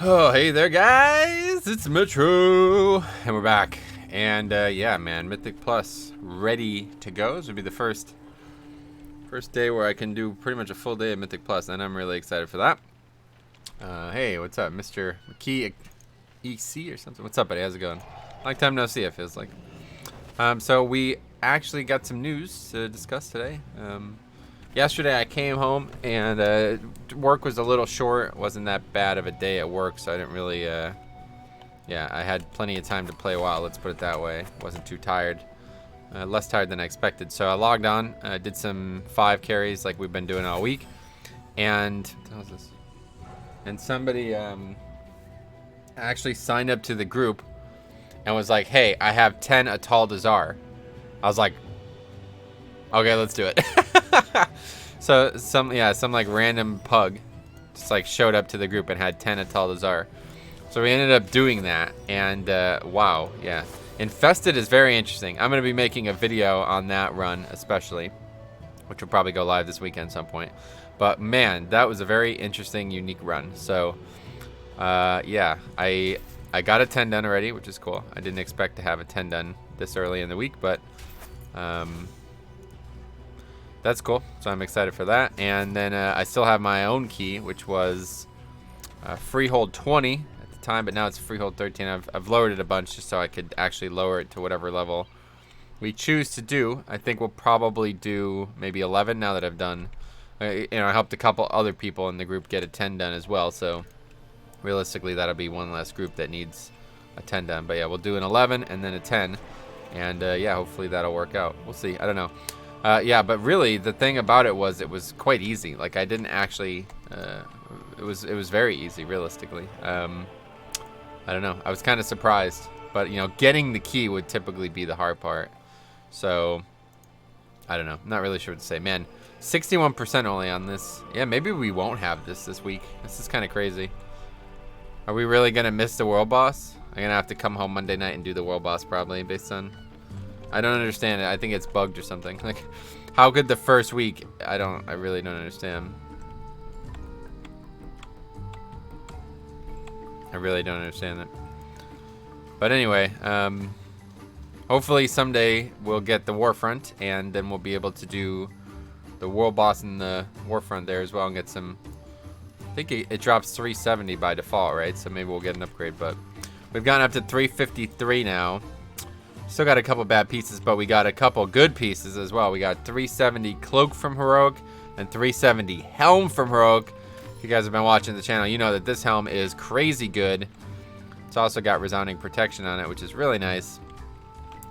Oh, hey there, guys! It's Metro, and we're back. And yeah, man, Mythic Plus ready to go. This would be the first day where I can do pretty much a full day of Mythic Plus, and I'm really excited for that. Hey, what's up, Mr. McKee EC or something? What's up, buddy? How's it going? Long time no see, it feels like. So we actually got some news to discuss today. Yesterday I came home and work was a little short. It wasn't that bad of a day at work, so I didn't really, yeah, I had plenty of time to play a while, let's put it that way. Wasn't too tired. Less tired than I expected. So I logged on, did some 5 carries like we've been doing all week. And, what was this? And somebody actually signed up to the group and was like, hey, I have 10 Atal Dazar. I was like, okay, let's do it. So some like random pug just like showed up to the group and had 10 Atal Dazar. So we ended up doing that, and wow, yeah. Infested is very interesting. I'm going to be making a video on that run especially, which will probably go live this weekend at some point. But man, that was a very interesting, unique run. So yeah, I got a 10 done already, which is cool. I didn't expect to have a 10 done this early in the week, but that's cool. So I'm excited for that. And then I still have my own key, which was Freehold 20 at the time, but now it's Freehold 13. I've lowered it a bunch just so I could actually lower it to whatever level we choose to do. I think we'll probably do maybe 11 now that I've done. I helped a couple other people in the group get a 10 done as well. So realistically, that'll be one less group that needs a 10 done. But yeah, we'll do an 11 and then a 10. And yeah, hopefully that'll work out. We'll see. I don't know. Yeah, but really the thing about it was quite easy. Like I didn't actually, it was very easy realistically. I don't know. I was kind of surprised, but getting the key would typically be the hard part. So I don't know. I'm not really sure what to say. Man, 61% only on this. Yeah, maybe we won't have this week. This is kind of crazy. Are we really going to miss the world boss? I'm going to have to come home Monday night and do the world boss probably based on... I don't understand it. I think it's bugged or something. Like, how could the first week... I really don't understand. I really don't understand it. But anyway, hopefully someday we'll get the Warfront, and then we'll be able to do the world boss in the Warfront there as well and get some... I think it drops 370 by default, right? So maybe we'll get an upgrade, but we've gotten up to 353 now. Still got a couple bad pieces, but we got a couple good pieces as well. We got 370 Cloak from Heroic and 370 Helm from Heroic. If you guys have been watching the channel, you know that this helm is crazy good. It's also got Resounding Protection on it, which is really nice.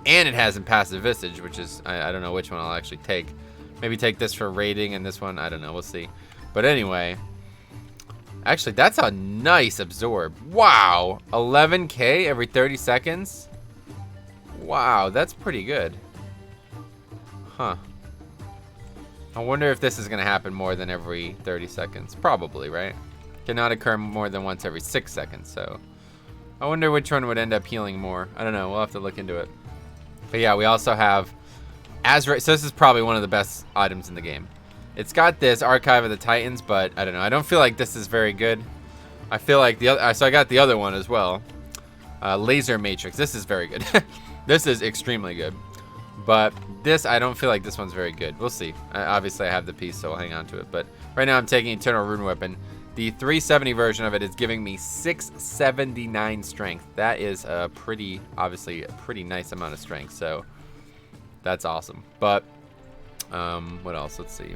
And it has Impassive Visage, which is, I don't know which one I'll actually take. Maybe take this for raiding and this one, I don't know, we'll see. But anyway, actually that's a nice absorb. Wow, 11k every 30 seconds. Wow, that's pretty good. Huh. I wonder if this is going to happen more than every 30 seconds. Probably, right? Cannot occur more than once every 6 seconds, so... I wonder which one would end up healing more. I don't know, we'll have to look into it. But yeah, we also have Azrael. So this is probably one of the best items in the game. It's got this Archive of the Titans, but I don't know. I don't feel like this is very good. I feel like the other... So I got the other one as well. Laser Matrix. This is very good. This is extremely good. But this, I don't feel like this one's very good. We'll see. Obviously, I have the piece, so I'll hang on to it. But right now, I'm taking Eternal Rune Weapon. The 370 version of it is giving me 679 strength. That is obviously a pretty nice amount of strength. So that's awesome. But what else? Let's see.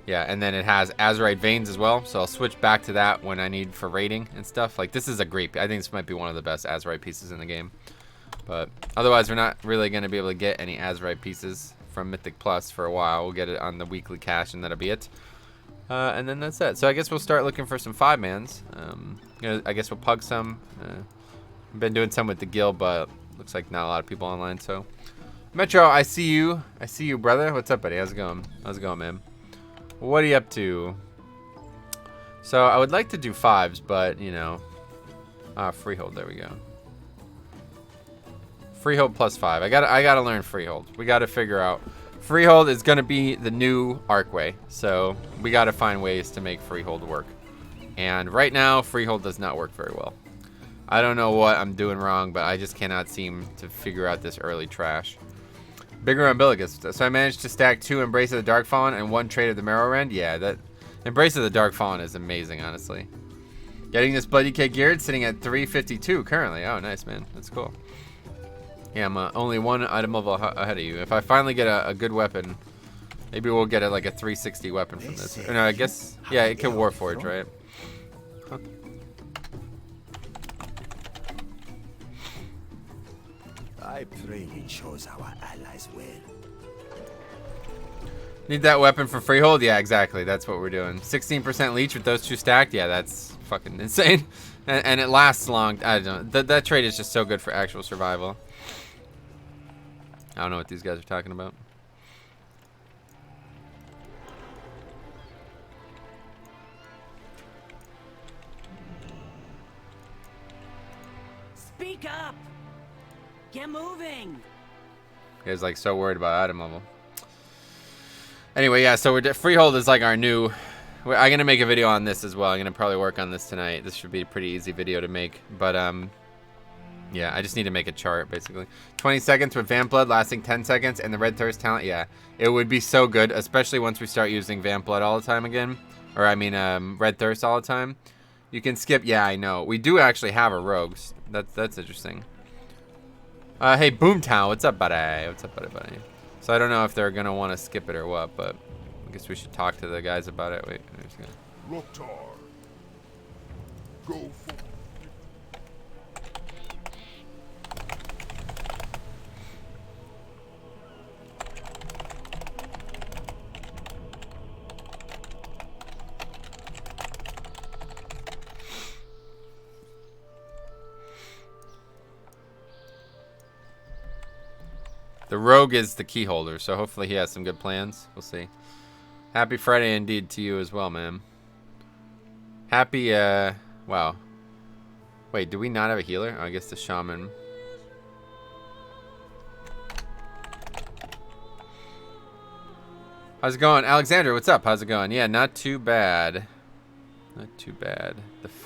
Yeah, and then it has Azurite Veins as well, so I'll switch back to that when I need for raiding and stuff. Like, this is a great... I think this might be one of the best Azurite pieces in the game. But otherwise, we're not really going to be able to get any Azurite pieces from Mythic Plus for a while. We'll get it on the weekly cache, and that'll be it. And then that's it. So I guess we'll start looking for some 5-mans. I guess we'll pug some. I've been doing some with the guild, but looks like not a lot of people online, so... Metro, I see you. I see you, brother. What's up, buddy? How's it going? How's it going, man? What are you up to? So I would like to do 5s, but Freehold. There we go. Freehold plus 5. I gotta learn Freehold. We gotta figure out. Freehold is gonna be the new Archway, so we gotta find ways to make Freehold work. And right now, freehold does not work very well. I don't know what I'm doing wrong, but I just cannot seem to figure out this early trash. Bigger umbilicus. So I managed to stack 2 Embrace of the Darkfallen and 1 Trade of the Marrowrend. Yeah, that Embrace of the Darkfallen is amazing, honestly. Getting this Bloody Cake geared, sitting at 352 currently. Oh, nice, man. That's cool. Yeah, I'm only 1 item level ahead of you. If I finally get a good weapon, maybe we'll get like a 360 weapon from this. Or no, I guess, yeah, it can Warforge, right? Huh. I pray it shows our allies well. Need that weapon for freehold? Yeah, exactly. That's what we're doing. 16% leech with those 2 stacked? Yeah, that's fucking insane. And it lasts long. I don't know. That trade is just so good for actual survival. I don't know what these guys are talking about. Speak up! Get moving! You guys like so worried about item level. Anyway, yeah, so freehold is like our new... I'm gonna make a video on this as well. I'm gonna probably work on this tonight. This should be a pretty easy video to make. But yeah, I just need to make a chart basically. 20 seconds with Vamp Blood lasting 10 seconds and the Red Thirst talent. Yeah, it would be so good, especially once we start using Vamp Blood all the time again. Or I mean Red Thirst all the time. You can skip. Yeah, I know. We do actually have a rogues. That's interesting. Hey, Boomtown, what's up, buddy? What's up, buddy? So I don't know if they're gonna want to skip it or what, but I guess we should talk to the guys about it. Wait, I'm just gonna... Loktar. Go for... The rogue is the key holder, so hopefully he has some good plans. We'll see. Happy Friday indeed to you as well, man. Happy, wow. Wait, do we not have a healer? Oh, I guess the shaman. How's it going? Alexander, what's up? How's it going? Yeah, not too bad. Not too bad.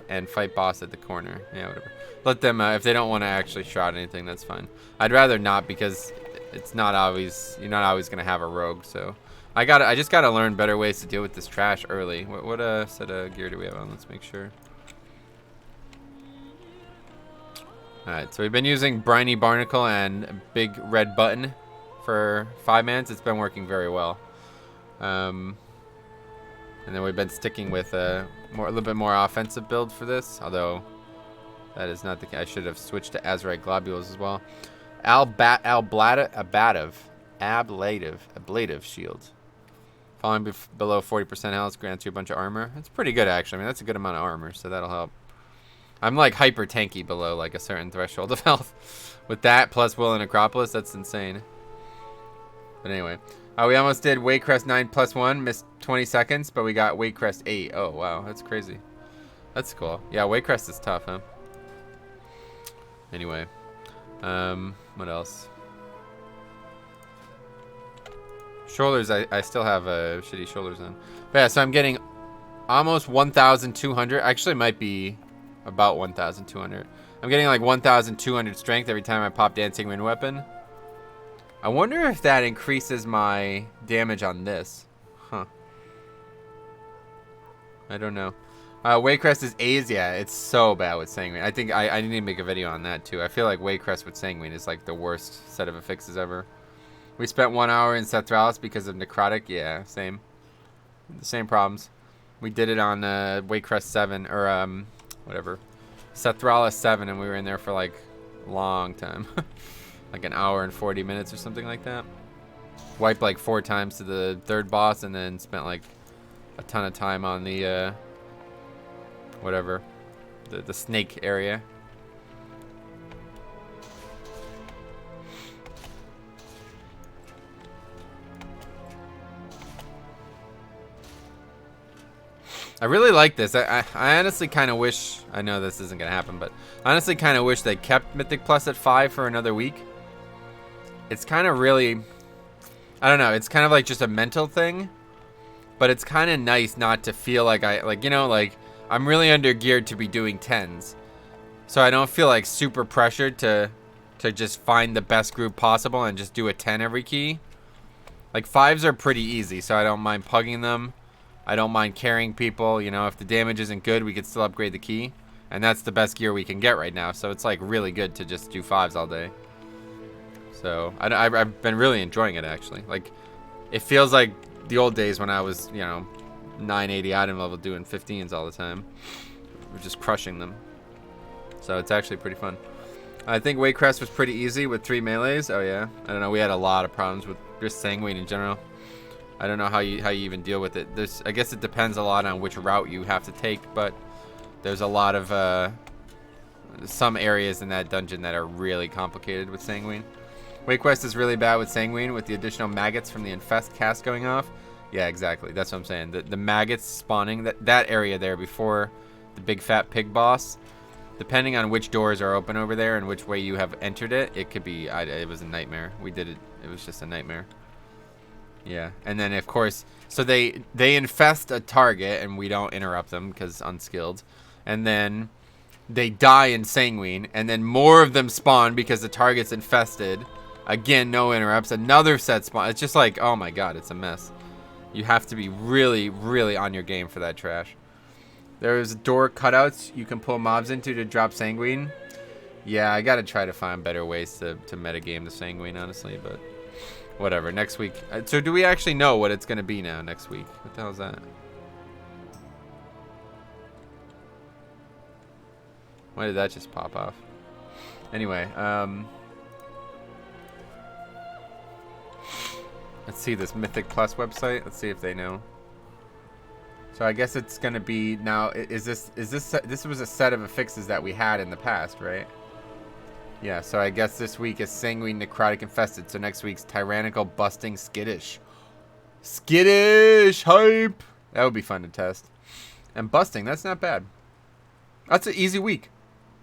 And fight boss at the corner. Yeah, whatever. Let them, if they don't want to actually shroud anything, that's fine. I'd rather not because it's not always, you're not always going to have a rogue, so. I just gotta learn better ways to deal with this trash early. What set of gear do we have on? Let's make sure. Alright, so we've been using Briny Barnacle and Big Red Button for 5-mans. It's been working very well. And then we've been sticking with a little bit more offensive build for this, although that is not the case. I should have switched to Azurite Globules as well. Ablative Shield. Falling below 40% health grants you a bunch of armor. That's pretty good, actually. I mean, that's a good amount of armor, so that'll help. I'm like hyper tanky below like a certain threshold of health. With that plus Will and Acropolis, that's insane. But anyway, we almost did Waycrest 9+1, missed 20 seconds, but we got Waycrest 8. Oh wow, that's crazy. That's cool. Yeah, Waycrest is tough, huh? Anyway, what else? Shoulders, I still have shitty shoulders on. But yeah, so I'm getting almost 1,200. Actually, it might be about 1,200. I'm getting like 1,200 strength every time I pop Dancing Wind Weapon. I wonder if that increases my damage on this. Huh. I don't know. Waycrest is A's. Yeah, it's so bad with Sanguine. I think I need to make a video on that too. I feel like Waycrest with Sanguine is like the worst set of affixes ever. We spent 1 hour in Sethralis because of Necrotic. Yeah, same. The same problems. We did it on Waycrest 7, or whatever. Sethralis 7, and we were in there for like a long time. Like an hour and 40 minutes or something like that. Wiped like 4 times to the 3rd boss, and then spent like a ton of time on the, whatever. The snake area. I really like this. I honestly kind of wish, I know this isn't going to happen, but I honestly kind of wish they kept Mythic Plus at 5 for another week. It's kind of really, I don't know, it's kind of like just a mental thing, but it's kind of nice not to feel like I'm really under geared to be doing 10s. So I don't feel like super pressured to just find the best group possible and just do a 10 every key. Like 5s are pretty easy, so I don't mind pugging them. I don't mind carrying people. You know, if the damage isn't good, we could still upgrade the key. And that's the best gear we can get right now. So it's like really good to just do 5s all day. So I've been really enjoying it actually. Like it feels like the old days when I was, you know, 980 item level doing 15s all the time. We're just crushing them. So it's actually pretty fun. I think Waycrest was pretty easy with 3 melees. Oh yeah. I don't know. We had a lot of problems with just Sanguine in general. I don't know how you even deal with it. I guess it depends a lot on which route you have to take, but there's a lot of some areas in that dungeon that are really complicated with Sanguine. Wayquest is really bad with Sanguine with the additional maggots from the Infest cast going off. Yeah, exactly. That's what I'm saying. The maggots spawning, that area there before the big fat pig boss, depending on which doors are open over there and which way you have entered it, it could be, it was a nightmare. We did it. It was just a nightmare. Yeah, and then of course, so they infest a target and we don't interrupt them because unskilled, and then they die in Sanguine, and then more of them spawn because the target's infested. Again, no interrupts. Another set spawn. It's just like, oh my god, it's a mess. You have to be really, really on your game for that trash. There's door cutouts you can pull mobs into to drop Sanguine. Yeah, I gotta try to find better ways to metagame the Sanguine, honestly, but whatever. Next week. So do we actually know what it's gonna be now next week? What the hell is that? Why did that just pop off? Anyway, let's see this Mythic Plus website. Let's see if they know. So I guess it's gonna be now. This was a set of affixes that we had in the past, right? Yeah. So I guess this week is Sanguine, Necrotic, Infested. So next week's Tyrannical, Busting, Skittish. Skittish hype. That would be fun to test. And Busting, that's not bad. That's an easy week.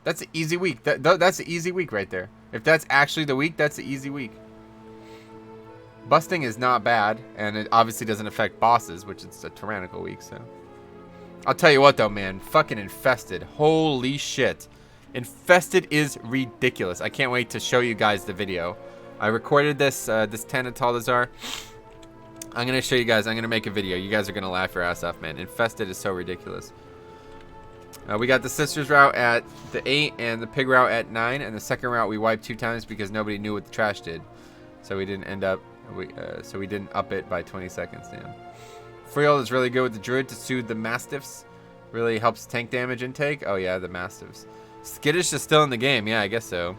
That's an easy week. That's an easy week right there. If that's actually the week, that's an easy week. Busting is not bad, and it obviously doesn't affect bosses, which is a tyrannical week, so. I'll tell you what, though, man. Fucking Infested. Holy shit. Infested is ridiculous. I can't wait to show you guys the video. I recorded this 10 at Taldazar. I'm going to show you guys. I'm going to make a video. You guys are going to laugh your ass off, man. Infested is so ridiculous. We got the Sisters route at the 8 and the Pig route at 9, and the second route we wiped 2 times because nobody knew what the trash did. So we didn't end up... so we didn't up it by 20 seconds, damn. Freehold is really good with the Druid to soothe the Mastiffs. Really helps tank damage intake. Oh yeah, the Mastiffs. Skittish is still in the game. Yeah, I guess so.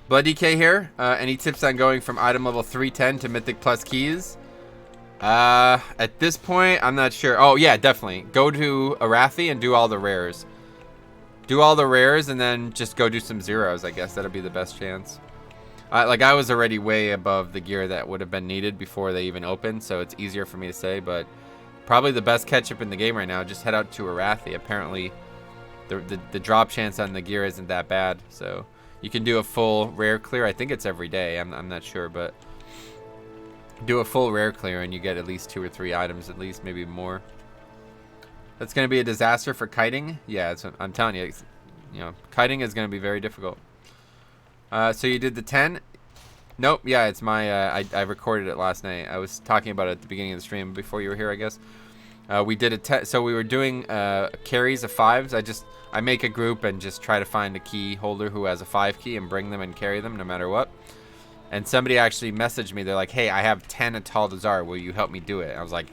Blood DK here. Any tips on going from item level 310 to Mythic Plus keys? At this point, I'm not sure. Oh, yeah, definitely. Go to Arathi and do all the rares. Do all the rares and then just go do some zeros, I guess. That'll be the best chance. Like, I was already way above the gear that would have been needed before they even opened, so it's easier for me to say, but probably the best catch-up in the game right now. Just head out to Arathi. Apparently, the drop chance on the gear isn't that bad, so... You can do a full rare clear. I think it's every day. I'm not sure, but do a full rare clear and you get at least 2 or 3 items, at least maybe more. That's going to be a disaster for kiting. Yeah, I'm telling you, you know, kiting is going to be very difficult. So you did the 10. Nope. Yeah, it's my. I recorded it last night. I was talking about it at the beginning of the stream before you were here, I guess. We did a so we were doing carries of 5s. I make a group and just try to find a key holder who has a 5 key and bring them and carry them no matter what. And somebody actually messaged me. They're like, hey, I have 10 at Taldazar. Will you help me do it? And I was like,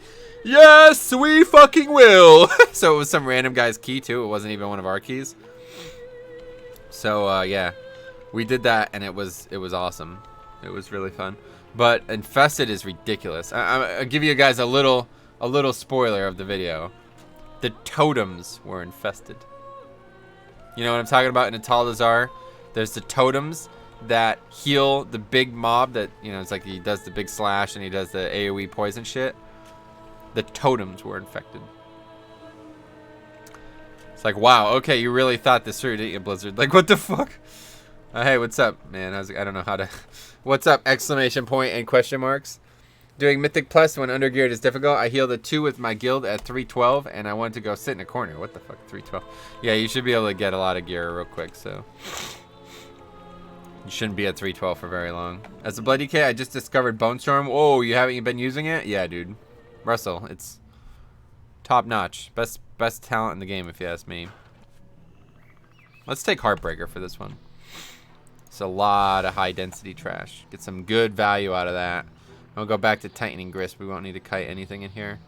yes, we fucking will. So it was some random guy's key too. It wasn't even one of our keys. So yeah, we did that and it was awesome. It was really fun. But Infested is ridiculous. I'll give you guys a little spoiler of the video. The totems were infested. You know what I'm talking about? In Atal'Dazar, there's the totems that heal the big mob that, you know, it's like he does the big slash and he does the AoE poison shit. The totems were infected. It's like, wow, okay, you really thought this through, didn't you, Blizzard? Like, what the fuck? Hey, what's up, man? I don't know how to... What's up, exclamation point and question marks. Doing Mythic Plus when undergeared is difficult. I healed a 2 with my guild at 312, and I wanted to go sit in a corner. What the fuck, 312? Yeah, you should be able to get a lot of gear real quick, so... You shouldn't be at 312 for very long. As a Blood DK, I just discovered Bone Storm. Whoa, you haven't been using it? Yeah, dude. Russell, it's top notch. Best talent in the game, if you ask me. Let's take Heartbreaker for this one. It's a lot of high density trash. Get some good value out of that. We'll go back to Tightening Grist. We won't need to kite anything in here.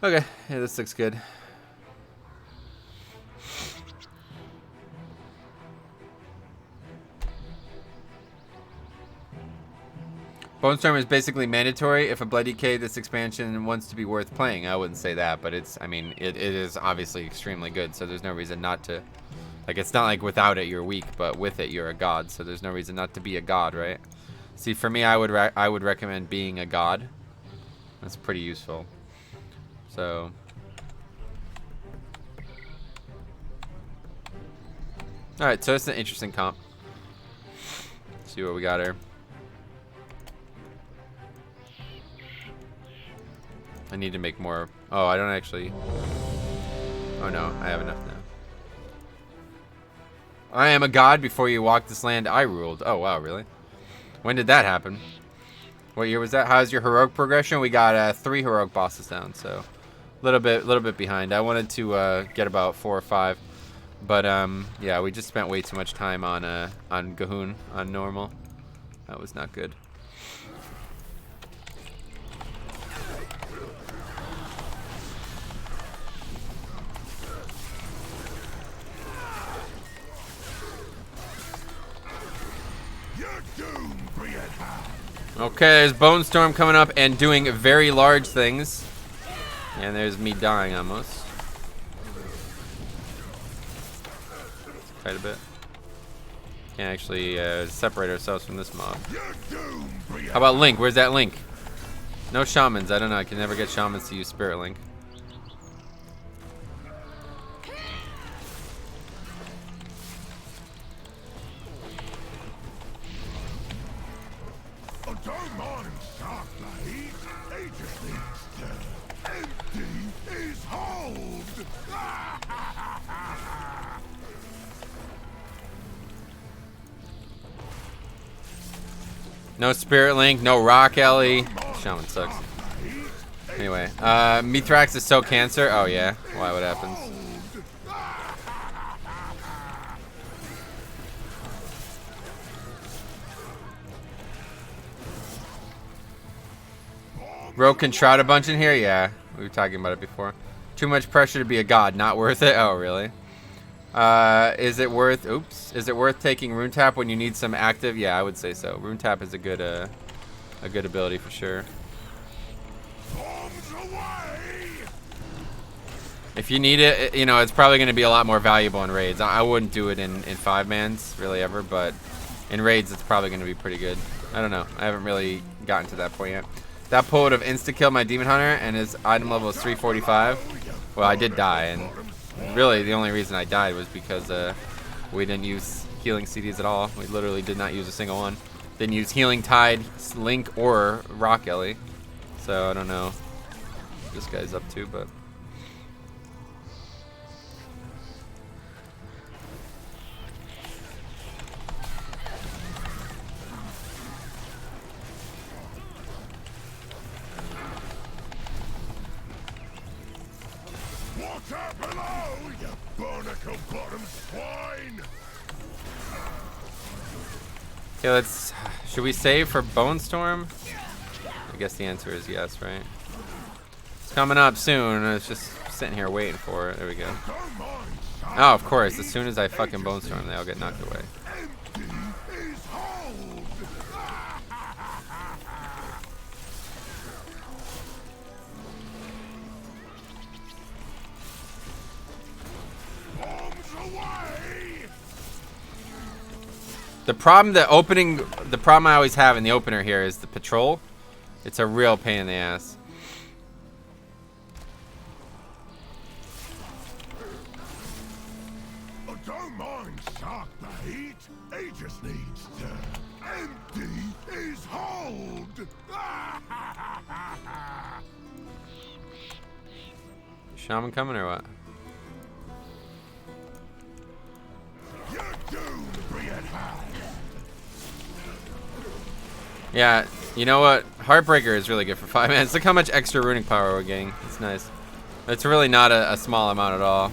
Okay, yeah, this looks good. Bone Storm is basically mandatory if a Blood DK this expansion wants to be worth playing. I wouldn't say that, but it's, I mean, it is obviously extremely good, so there's no reason not to. Like, it's not like without it you're weak, but with it you're a god, so there's no reason not to be a god, right? See, for me, I would recommend being a god. That's pretty useful. So, all right, so it's an interesting comp. Let's see what we got here. I need to make more. Oh, I don't actually. Oh no, I have enough now. I am a god. Before you walked this land, I ruled. Oh wow, really? When did that happen? What year was that? How's your heroic progression? We got 3 heroic bosses down, so a little bit behind. I wanted to get about 4 or 5, but yeah, we just spent way too much time on Gahun on normal. That was not good. Okay, there's Bone Storm coming up and doing very large things. And there's me dying almost. Quite a bit. Can't actually separate ourselves from this mob. How about Link? Where's that Link? No shamans. I don't know. I can never get shamans to use Spirit Link. No Spirit Link, no Rock Ellie. Shaman sucks. Anyway, Mithrax is so cancer. Oh yeah, why? What happens? Rogue can shroud a bunch in here? Yeah, we were talking about it before. Too much pressure to be a god, not worth it? Oh, really? Is it worth, is it worth taking Rune Tap when you need some active? Yeah, I would say so. Rune Tap is a good ability for sure. If you need it, you know, it's probably going to be a lot more valuable in raids. I wouldn't do it in 5-mans really ever, but in raids it's probably going to be pretty good. I don't know. I haven't really gotten to that point yet. That pull would have insta-killed my Demon Hunter, and his item level is 345. Well, I did die, and really the only reason I died was because we didn't use healing CDs at all. We literally did not use a single one. Didn't use Healing Tide, Link, or Rock Ellie. So I don't know what this guy's up to, but... Okay, let's... Should we save for Bone Storm? I guess the answer is yes, right? It's coming up soon. It's just sitting here waiting for it. There we go. Oh, of course. As soon as I fucking Bone Storm, they all get knocked away. The problem I always have in the opener here is the patrol. It's a real pain in the ass. Oh, don't mind shark bait. He just needs to empty his hold. Shaman coming or what? You're doomed, bring it high. Yeah, you know what? Heartbreaker is really good for 5 minutes. Look how much extra runic power we're getting. It's nice. It's really not a small amount at all.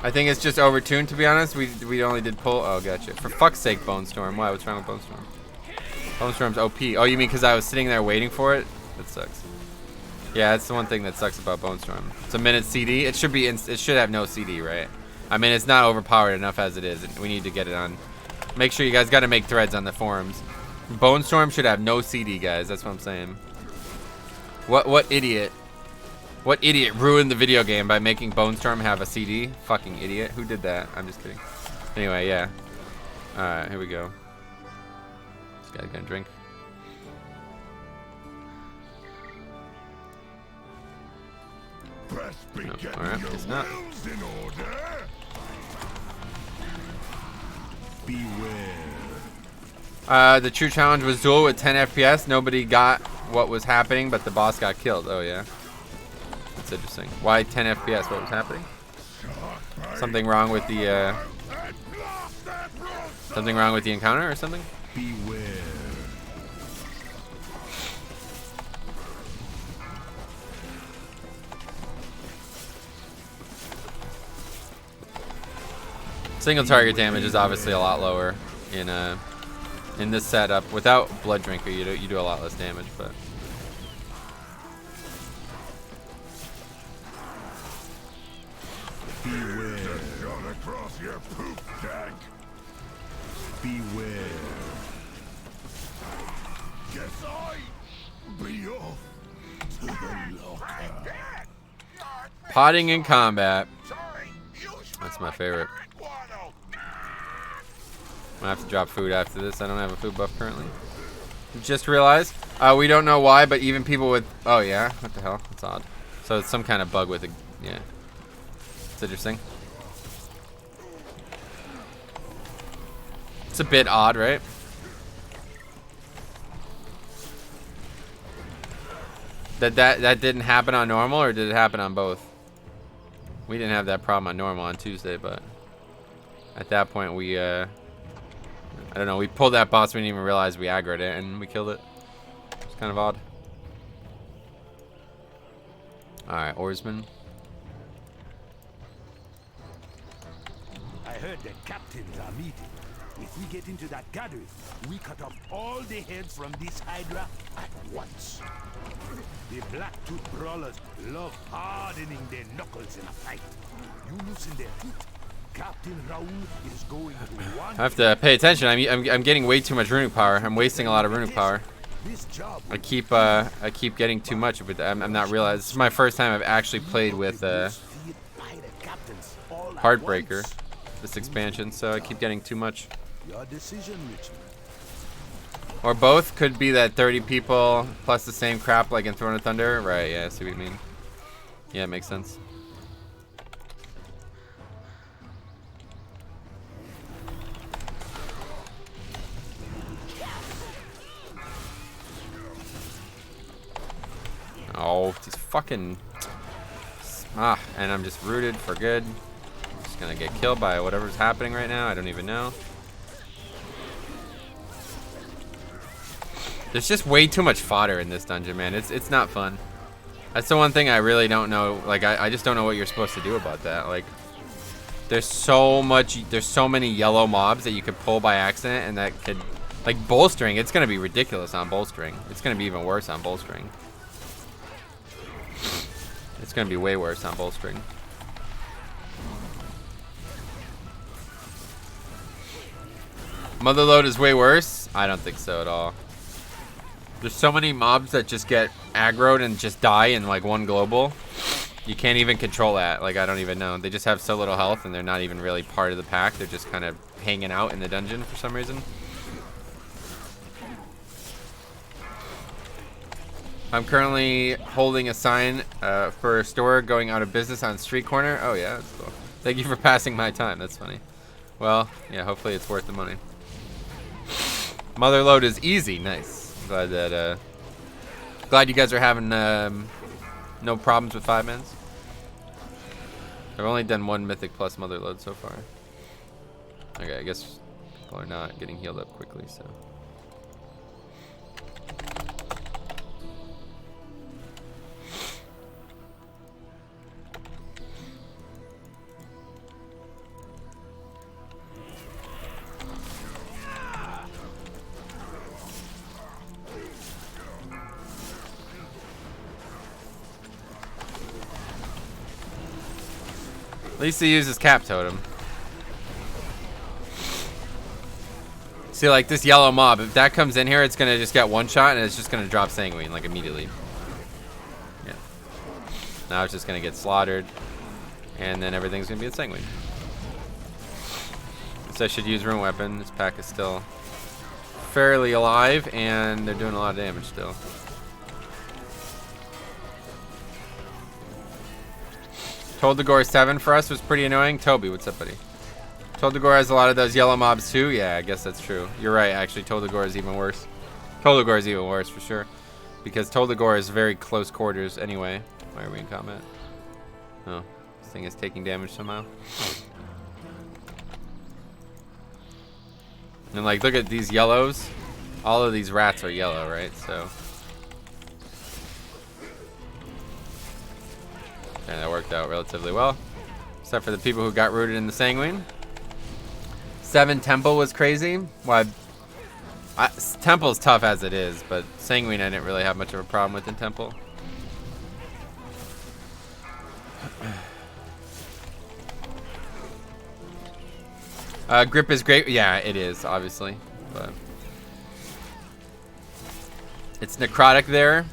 I think it's just overtuned, to be honest. We only did pull. Oh, gotcha. For fuck's sake, Bone Storm. Why? What's wrong with Bone Storm? Bone Storm's OP. Oh, you mean because I was sitting there waiting for it? That sucks. Yeah, that's the one thing that sucks about Bone Storm. It's a minute CD. It should be. It should have no CD, right? I mean, it's not overpowered enough as it is. We need to get it on. Make sure you guys got to make threads on the forums. Bone Storm should have no CD, guys. That's what I'm saying. What idiot? What idiot ruined the video game by making Bone Storm have a CD? Fucking idiot. Who did that? I'm just kidding. Anyway, yeah. Alright, here we go. This guy's gonna drink. No, alright, it's not. The true challenge was duel with 10 FPS. Nobody got what was happening, but the boss got killed. Oh, yeah. That's interesting. Why 10 FPS? What was happening? Something wrong with the, something wrong with the encounter or something? Beware. Single target damage is obviously a lot lower in this setup. Without Blood Drinker, you do a lot less damage, but Beware. Shot across your poop deck. Beware. Guess I be off to the locker. potting in combat. That's my favorite. I'm gonna have to drop food after this. I don't have a food buff currently. Just realized. We don't know why, but even people with... Oh, yeah? What the hell? That's odd. So it's some kind of bug with it. Yeah. It's interesting. It's a bit odd, right? That didn't happen on normal, or did it happen on both? We didn't have that problem on normal on Tuesday, but... At that point, we, I don't know, we pulled that boss, we didn't even realize we aggroed it, and we killed it. It's kind of odd. Alright, Oarsman. I heard the captains are meeting. If we get into that gathering, we cut off all the heads from this Hydra at once. The Blacktooth Brawlers love hardening their knuckles in a fight. You loosen their feet. Captain Raoul is going to want... I have to pay attention. I'm getting way too much runic power. I'm wasting a lot of runic power. I keep getting too much of it. I'm not realizing. This is my first time I've actually played with Heartbreaker, this expansion, so I keep getting too much. Your decision, Richmond. Or both. Could be that 30 people plus the same crap like in Throne of Thunder. Right, yeah, I see what you mean. Yeah, it makes sense. Oh, these fucking... Ah, and I'm just rooted for good. I'm just gonna get killed by whatever's happening right now. I don't even know. There's just way too much fodder in this dungeon, man. It's not fun. That's the one thing I really don't know. Like, I just don't know what you're supposed to do about that. Like, there's so many yellow mobs that you could pull by accident, and that could... Like, bolstering, it's gonna be ridiculous on bolstering. It's gonna be even worse on bolstering. It's gonna be way worse on bolstering. Motherload is way worse? I don't think so at all. There's so many mobs that just get aggroed and just die in like one global. You can't even control that. Like, I don't even know. They just have so little health and they're not even really part of the pack. They're just kind of hanging out in the dungeon for some reason. I'm currently holding a sign for a store going out of business on street corner. Oh yeah, that's cool. Thank you for passing my time. That's funny. Well, yeah, hopefully it's worth the money. Mother load is easy. Nice. Glad that glad you guys are having no problems with 5-mans. I've only done 1 Mythic plus mother load so far. Okay, I guess people are not getting healed up quickly, so. At least he uses Cap Totem. See, like this yellow mob, if that comes in here, it's gonna just get 1 shot and it's just gonna drop Sanguine, like immediately. Yeah. Now it's just gonna get slaughtered, and then everything's gonna be a Sanguine. So I should use Rune Weapon. This pack is still fairly alive, and they're doing a lot of damage still. Toldegore 7 for us was pretty annoying. Toby, what's up, buddy? Toldegore has a lot of those yellow mobs too. Yeah, I guess that's true. You're right, actually. Toldegore is even worse. Toldegore is even worse for sure. Because Toldegore is very close quarters anyway. Why are we in combat? Oh, this thing is taking damage somehow. And like, look at these yellows. All of these rats are yellow, right? So. And that worked out relatively well. Except for the people who got rooted in the Sanguine. 7 Temple was crazy. Well, Temple's tough as it is, but Sanguine I didn't really have much of a problem with in Temple. Grip is great. Yeah, it is, obviously. But it's necrotic there.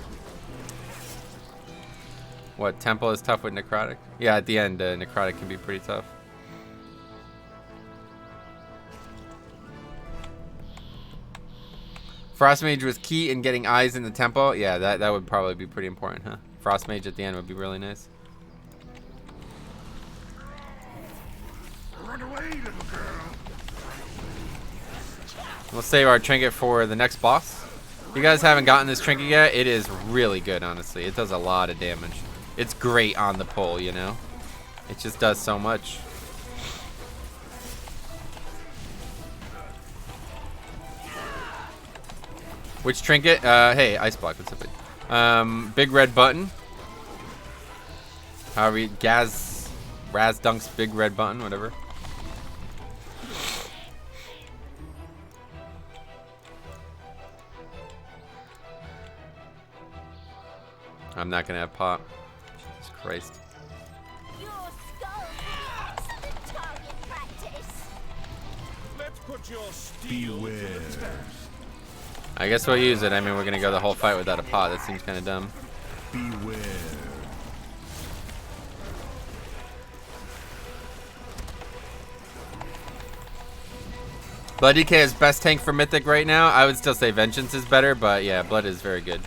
What, Temple is tough with necrotic? Yeah, at the end, necrotic can be pretty tough. Frost Mage was key in getting eyes in the temple. Yeah, that would probably be pretty important, huh? Frost Mage at the end would be really nice. Run away, little girl. We'll save our trinket for the next boss. If you guys haven't gotten this trinket yet, it is really good, honestly. It does a lot of damage. It's great on the pull, you know? It just does so much. Which trinket? Hey, Ice Block, what's up? Big red button. However, Raz Dunk's big red button, whatever. I'm not gonna have pop. Jesus Christ. Your skull is the target practice. Let's put your steel to the test. I guess we'll use it. I mean, we're gonna go the whole fight without a pot. That seems kind of dumb. Beware. Blood DK is best tank for Mythic right now. I would still say Vengeance is better, but yeah, Blood is very good.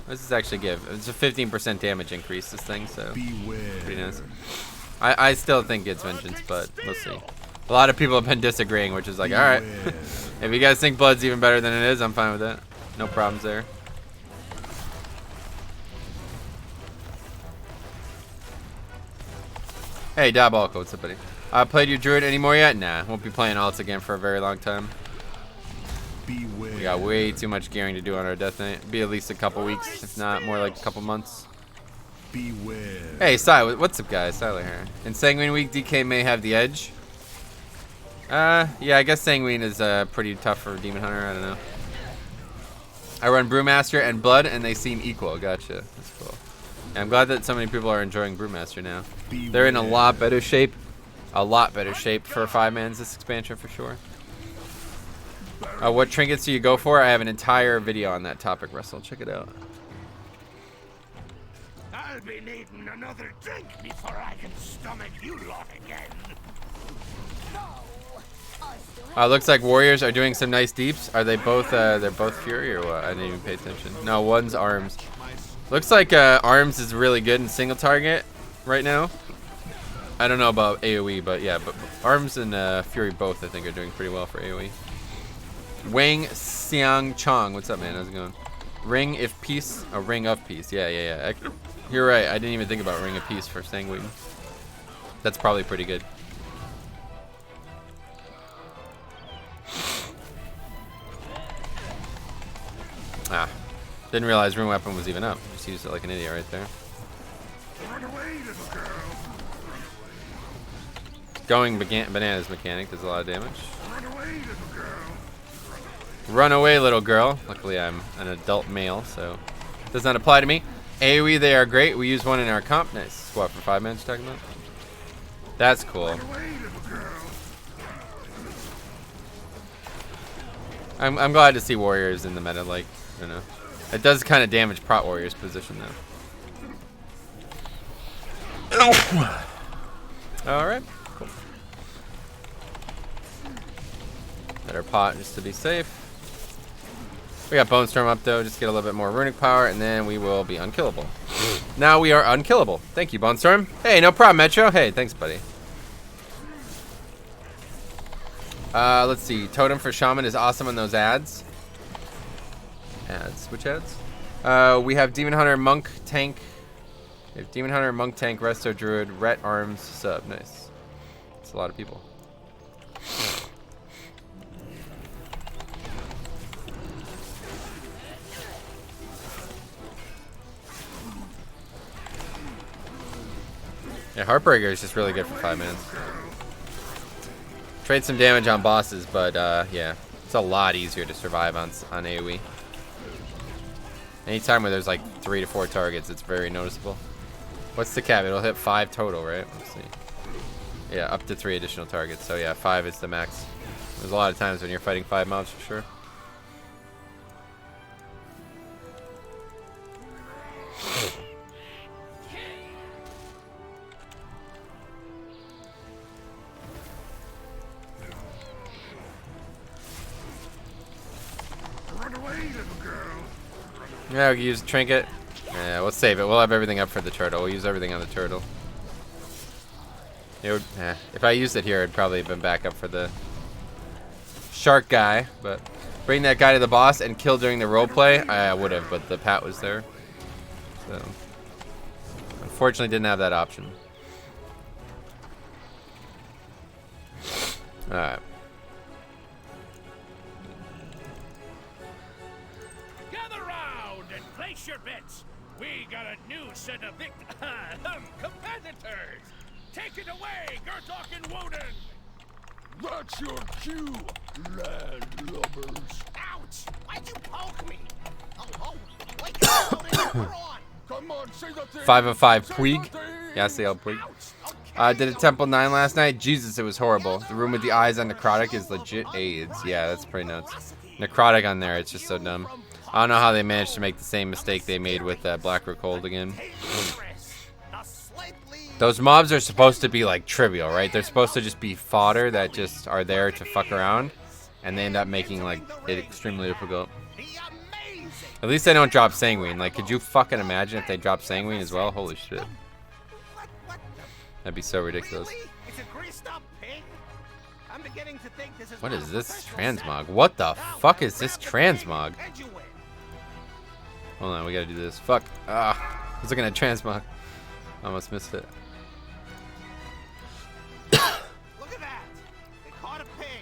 What does this actually give? It's a 15% damage increase, this thing, so Beware. pretty nice. I still think it's Vengeance, but we'll see. A lot of people have been disagreeing, which is like, alright. If you guys think Blood's even better than it is, I'm fine with that. No problems there. Hey, Diabolical, what's up, buddy? Played your Druid anymore yet? Nah, won't be playing alts again for a very long time. Beware. We got way too much gearing to do on our Death Knight. Be at least a couple weeks, if not more like a couple months. Beware. Hey, Cy, what's up, guys? Tyler here. In Sanguine Week, DK may have the edge. Yeah, I guess Sanguine is pretty tough for Demon Hunter. I don't know. I run Brewmaster and Blood, and they seem equal. Gotcha. That's cool. Yeah, I'm glad that so many people are enjoying Brewmaster now. Beware. They're in a lot better shape. A lot better shape for 5-mans this expansion for sure. What trinkets do you go for? I have an entire video on that topic, Russell. Check it out. I'll be needing another drink before I can stomach you lot again. Looks like Warriors are doing some nice deeps. Are they both? They're both Fury or what? I didn't even pay attention. No, one's Arms. Looks like Arms is really good in single target right now. I don't know about AoE, but yeah, but Arms and Fury both I think are doing pretty well for AoE. Wang Xiang Chong, what's up, man? How's it going? Ring if peace, a ring of peace. Yeah. You're right. I didn't even think about ring of peace for Sanguine. That's probably pretty good. Ah, didn't realize rune weapon was even up. Just used it like an idiot right there. Going bananas mechanic does a lot of damage. Run away, little girl. Luckily, I'm an adult male, so it does not apply to me. AoE, they are great. We use one in our comp. Nice. What, for 5 minutes you're talking about? That's cool. I'm glad to see warriors in the meta, like, I don't know. It does kind of damage prot warriors' position, though. Alright. Cool. Better pot just to be safe. We got Bone Storm up though, just get a little bit more runic power, and then we will be unkillable. Now we are unkillable. Thank you, Bone Storm. Hey, no problem, Metro. Hey, thanks, buddy. Let's see. Totem for Shaman is awesome on those ads. Ads? Which ads? We have Demon Hunter, Monk, Tank. We have Demon Hunter, Monk, Tank, Resto, Druid, Ret, Arms, Sub. Nice. That's a lot of people. Yeah, Heartbreaker is just really good for 5 minutes. Trade some damage on bosses, but yeah, it's a lot easier to survive on AoE. Anytime where there's like 3 to 4 targets, it's very noticeable. What's the cap? It'll hit 5 total, right? Let's see. Yeah, up to 3 additional targets. So yeah, 5 is the max. There's a lot of times when you're fighting 5 mobs for sure. Yeah, we can use Trinket. Yeah, we'll save it. We'll have everything up for the turtle. We'll use everything on the turtle. It would, if I used it here, it'd probably have been back up for the shark guy. But bring that guy to the boss and kill during the roleplay, I would have, but the Pat was there. So, unfortunately, didn't have that option. Alright. Your bets. We got a new set of competitors. Take it away, Gertok and Woden. That's your cue, landlubbers. Ouch! Why'd you poke me? Oh, wake up, Woden. We're on. Come on, say the thing. 5 of 5 Puig. Yeah, I say I'll Puig. Did a Temple 9 last night. Jesus, it was horrible. The room with the eyes on Necrotic is legit AIDS. Yeah, that's pretty nuts. Necrotic on there, it's just so dumb. I don't know how they managed to make the same mistake they made with Blackroot Cold again. Those mobs are supposed to be like trivial, right? They're supposed to just be fodder that just are there to fuck around, and they end up making like it extremely difficult. At least they don't drop Sanguine. Like, could you fucking imagine if they dropped Sanguine as well? Holy shit. That'd be so ridiculous. What is this transmog? What the fuck is this transmog? Hold on, we gotta do this. Fuck. Ah, I was looking at transmog. Almost missed it.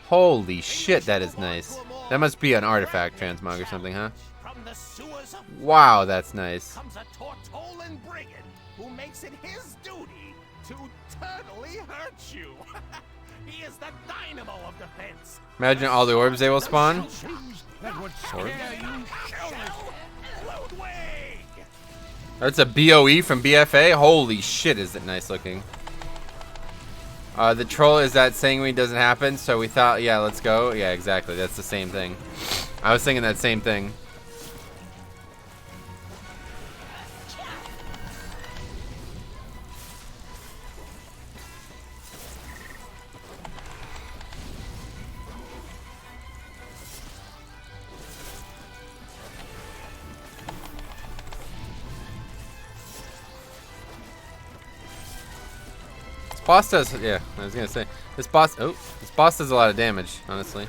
Holy shit, that is nice. That must be an artifact transmog or something, huh? Wow, that's nice. Who makes it his duty to totally hurt you. He is the dynamo of defense. Imagine all the orbs they will spawn. That's a BOE from BFA. Holy shit, is it nice looking. The troll is that Sanguine doesn't happen, so we thought, yeah, let's go. Yeah, exactly. That's the same thing. I was thinking that same thing. Boss does, yeah, I was gonna say. This boss does a lot of damage, honestly.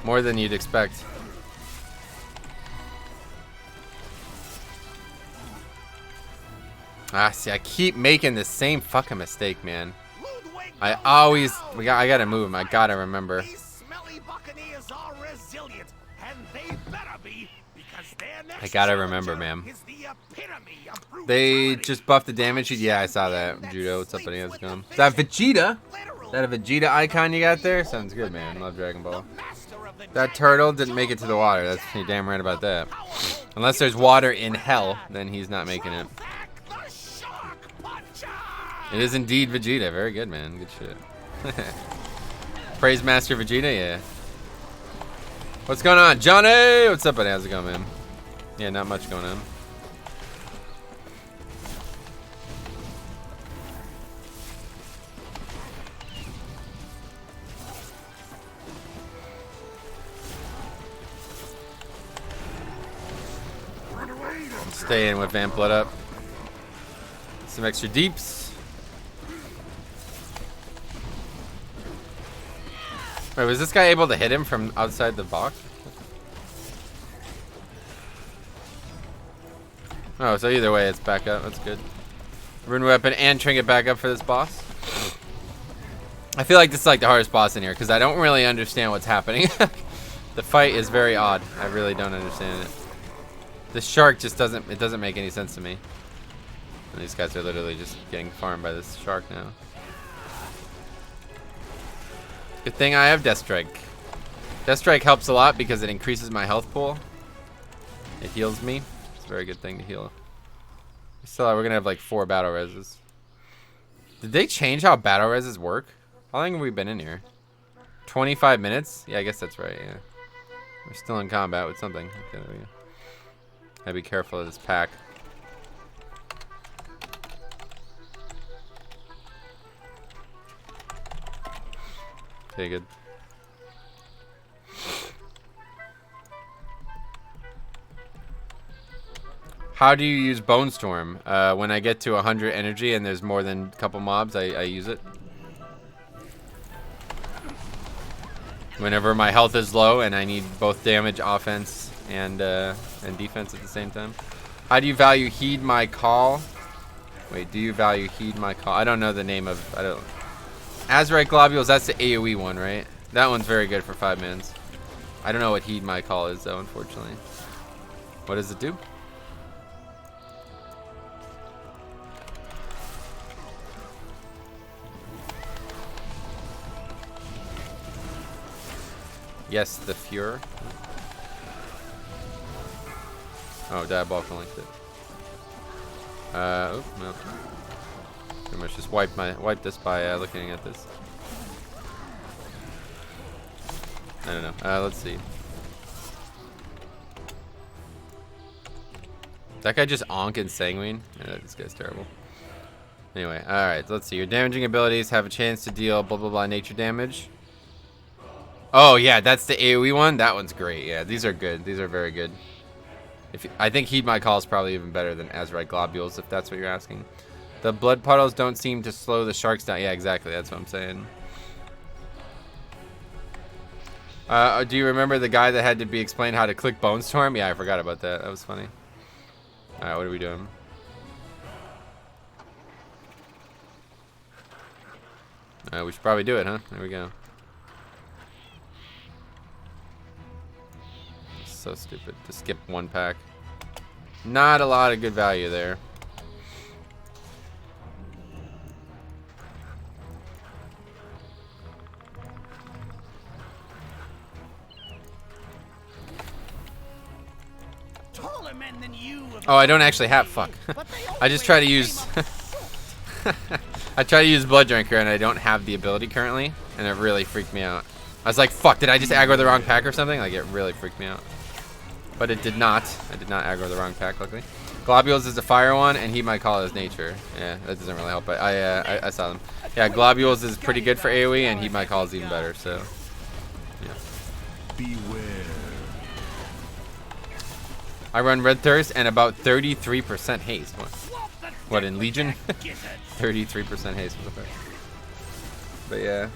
More than you'd expect. Ah, see, I keep making the same fucking mistake, man. I gotta move him. I gotta remember. These smelly buccaneers are resilient, and they better be, because their next I gotta remember, man. is the epitome of They brutality. just buffed the damage. Yeah, I saw that. Judo, what's up, buddy? How's it going? Is that Vegeta? Is that a Vegeta icon you got there? Sounds good, man. Love Dragon Ball. That turtle didn't make it to the water. That's you're damn right about that. Unless there's water in hell, then he's not making it. It is indeed Vegeta. Very good, man. Good shit. Praise Master Vegeta, yeah. What's going on, Johnny? What's up, buddy? How's it going, man? Yeah, not much going on. Stay in with Vamp Blood up. Some extra deeps. Wait, was this guy able to hit him from outside the box? Oh, so either way, it's back up. That's good. Rune weapon and trinket back up for this boss. I feel like this is like the hardest boss in here because I don't really understand what's happening. The fight is very odd. I really don't understand it. The shark just doesn't make any sense to me. And these guys are literally just getting farmed by this shark now. Good thing I have Death Strike. Death Strike helps a lot because it increases my health pool. It heals me. It's a very good thing to heal. We're gonna have like 4 battle reses. Did they change how battle reses work? How long have we been in here? 25 minutes? Yeah, I guess that's right, yeah. We're still in combat with something. Okay, there we go. Gotta be careful of this pack. Okay, good. How do you use Bone Storm? When I get to 100 energy and there's more than a couple mobs, I use it. Whenever my health is low and I need both damage, offense, and defense at the same time. How do you value Heed My Call? Wait, do you value Heed My Call? I don't know the name of... Azurite Globules, that's the AoE one, right? That one's very good for 5 mins. I don't know what Heed My Call is, though, unfortunately. What does it do? Yes, the Fuhrer. Oh, Diabolical linked it. Oh, no. Pretty much just wipe this by looking at this. I don't know. Let's see. That guy just onk and sanguine? Yeah, this guy's terrible. Anyway, alright, let's see. Your damaging abilities have a chance to deal blah blah blah nature damage. Oh yeah, that's the AoE one? That one's great. Yeah, these are good. These are very good. I think Heed My Call is probably even better than Azurite Globules, if that's what you're asking. The blood puddles don't seem to slow the sharks down. Yeah, exactly. That's what I'm saying. Do you remember the guy that had to be explained how to click Bone Storm? Yeah, I forgot about that. That was funny. Alright, what are we doing? We should probably do it, huh? There we go. So stupid to skip one pack. Not a lot of good value there. Taller men than you. Oh, I don't actually have fuck. I just try to use I try to use Blood Drinker and I don't have the ability currently, and it really freaked me out. I was like, fuck, did I just aggro the wrong pack or something? Like, it really freaked me out. But it did not. I did not aggro the wrong pack, luckily. Globules is the fire one, and Heed My Call is nature. Yeah, that doesn't really help, but I saw them. Yeah, Globules is pretty good for AoE, and Heed My Call is even better, so... yeah. Beware. I run Red Thirst and about 33% haste. What in Legion? 33% haste for the first. But yeah.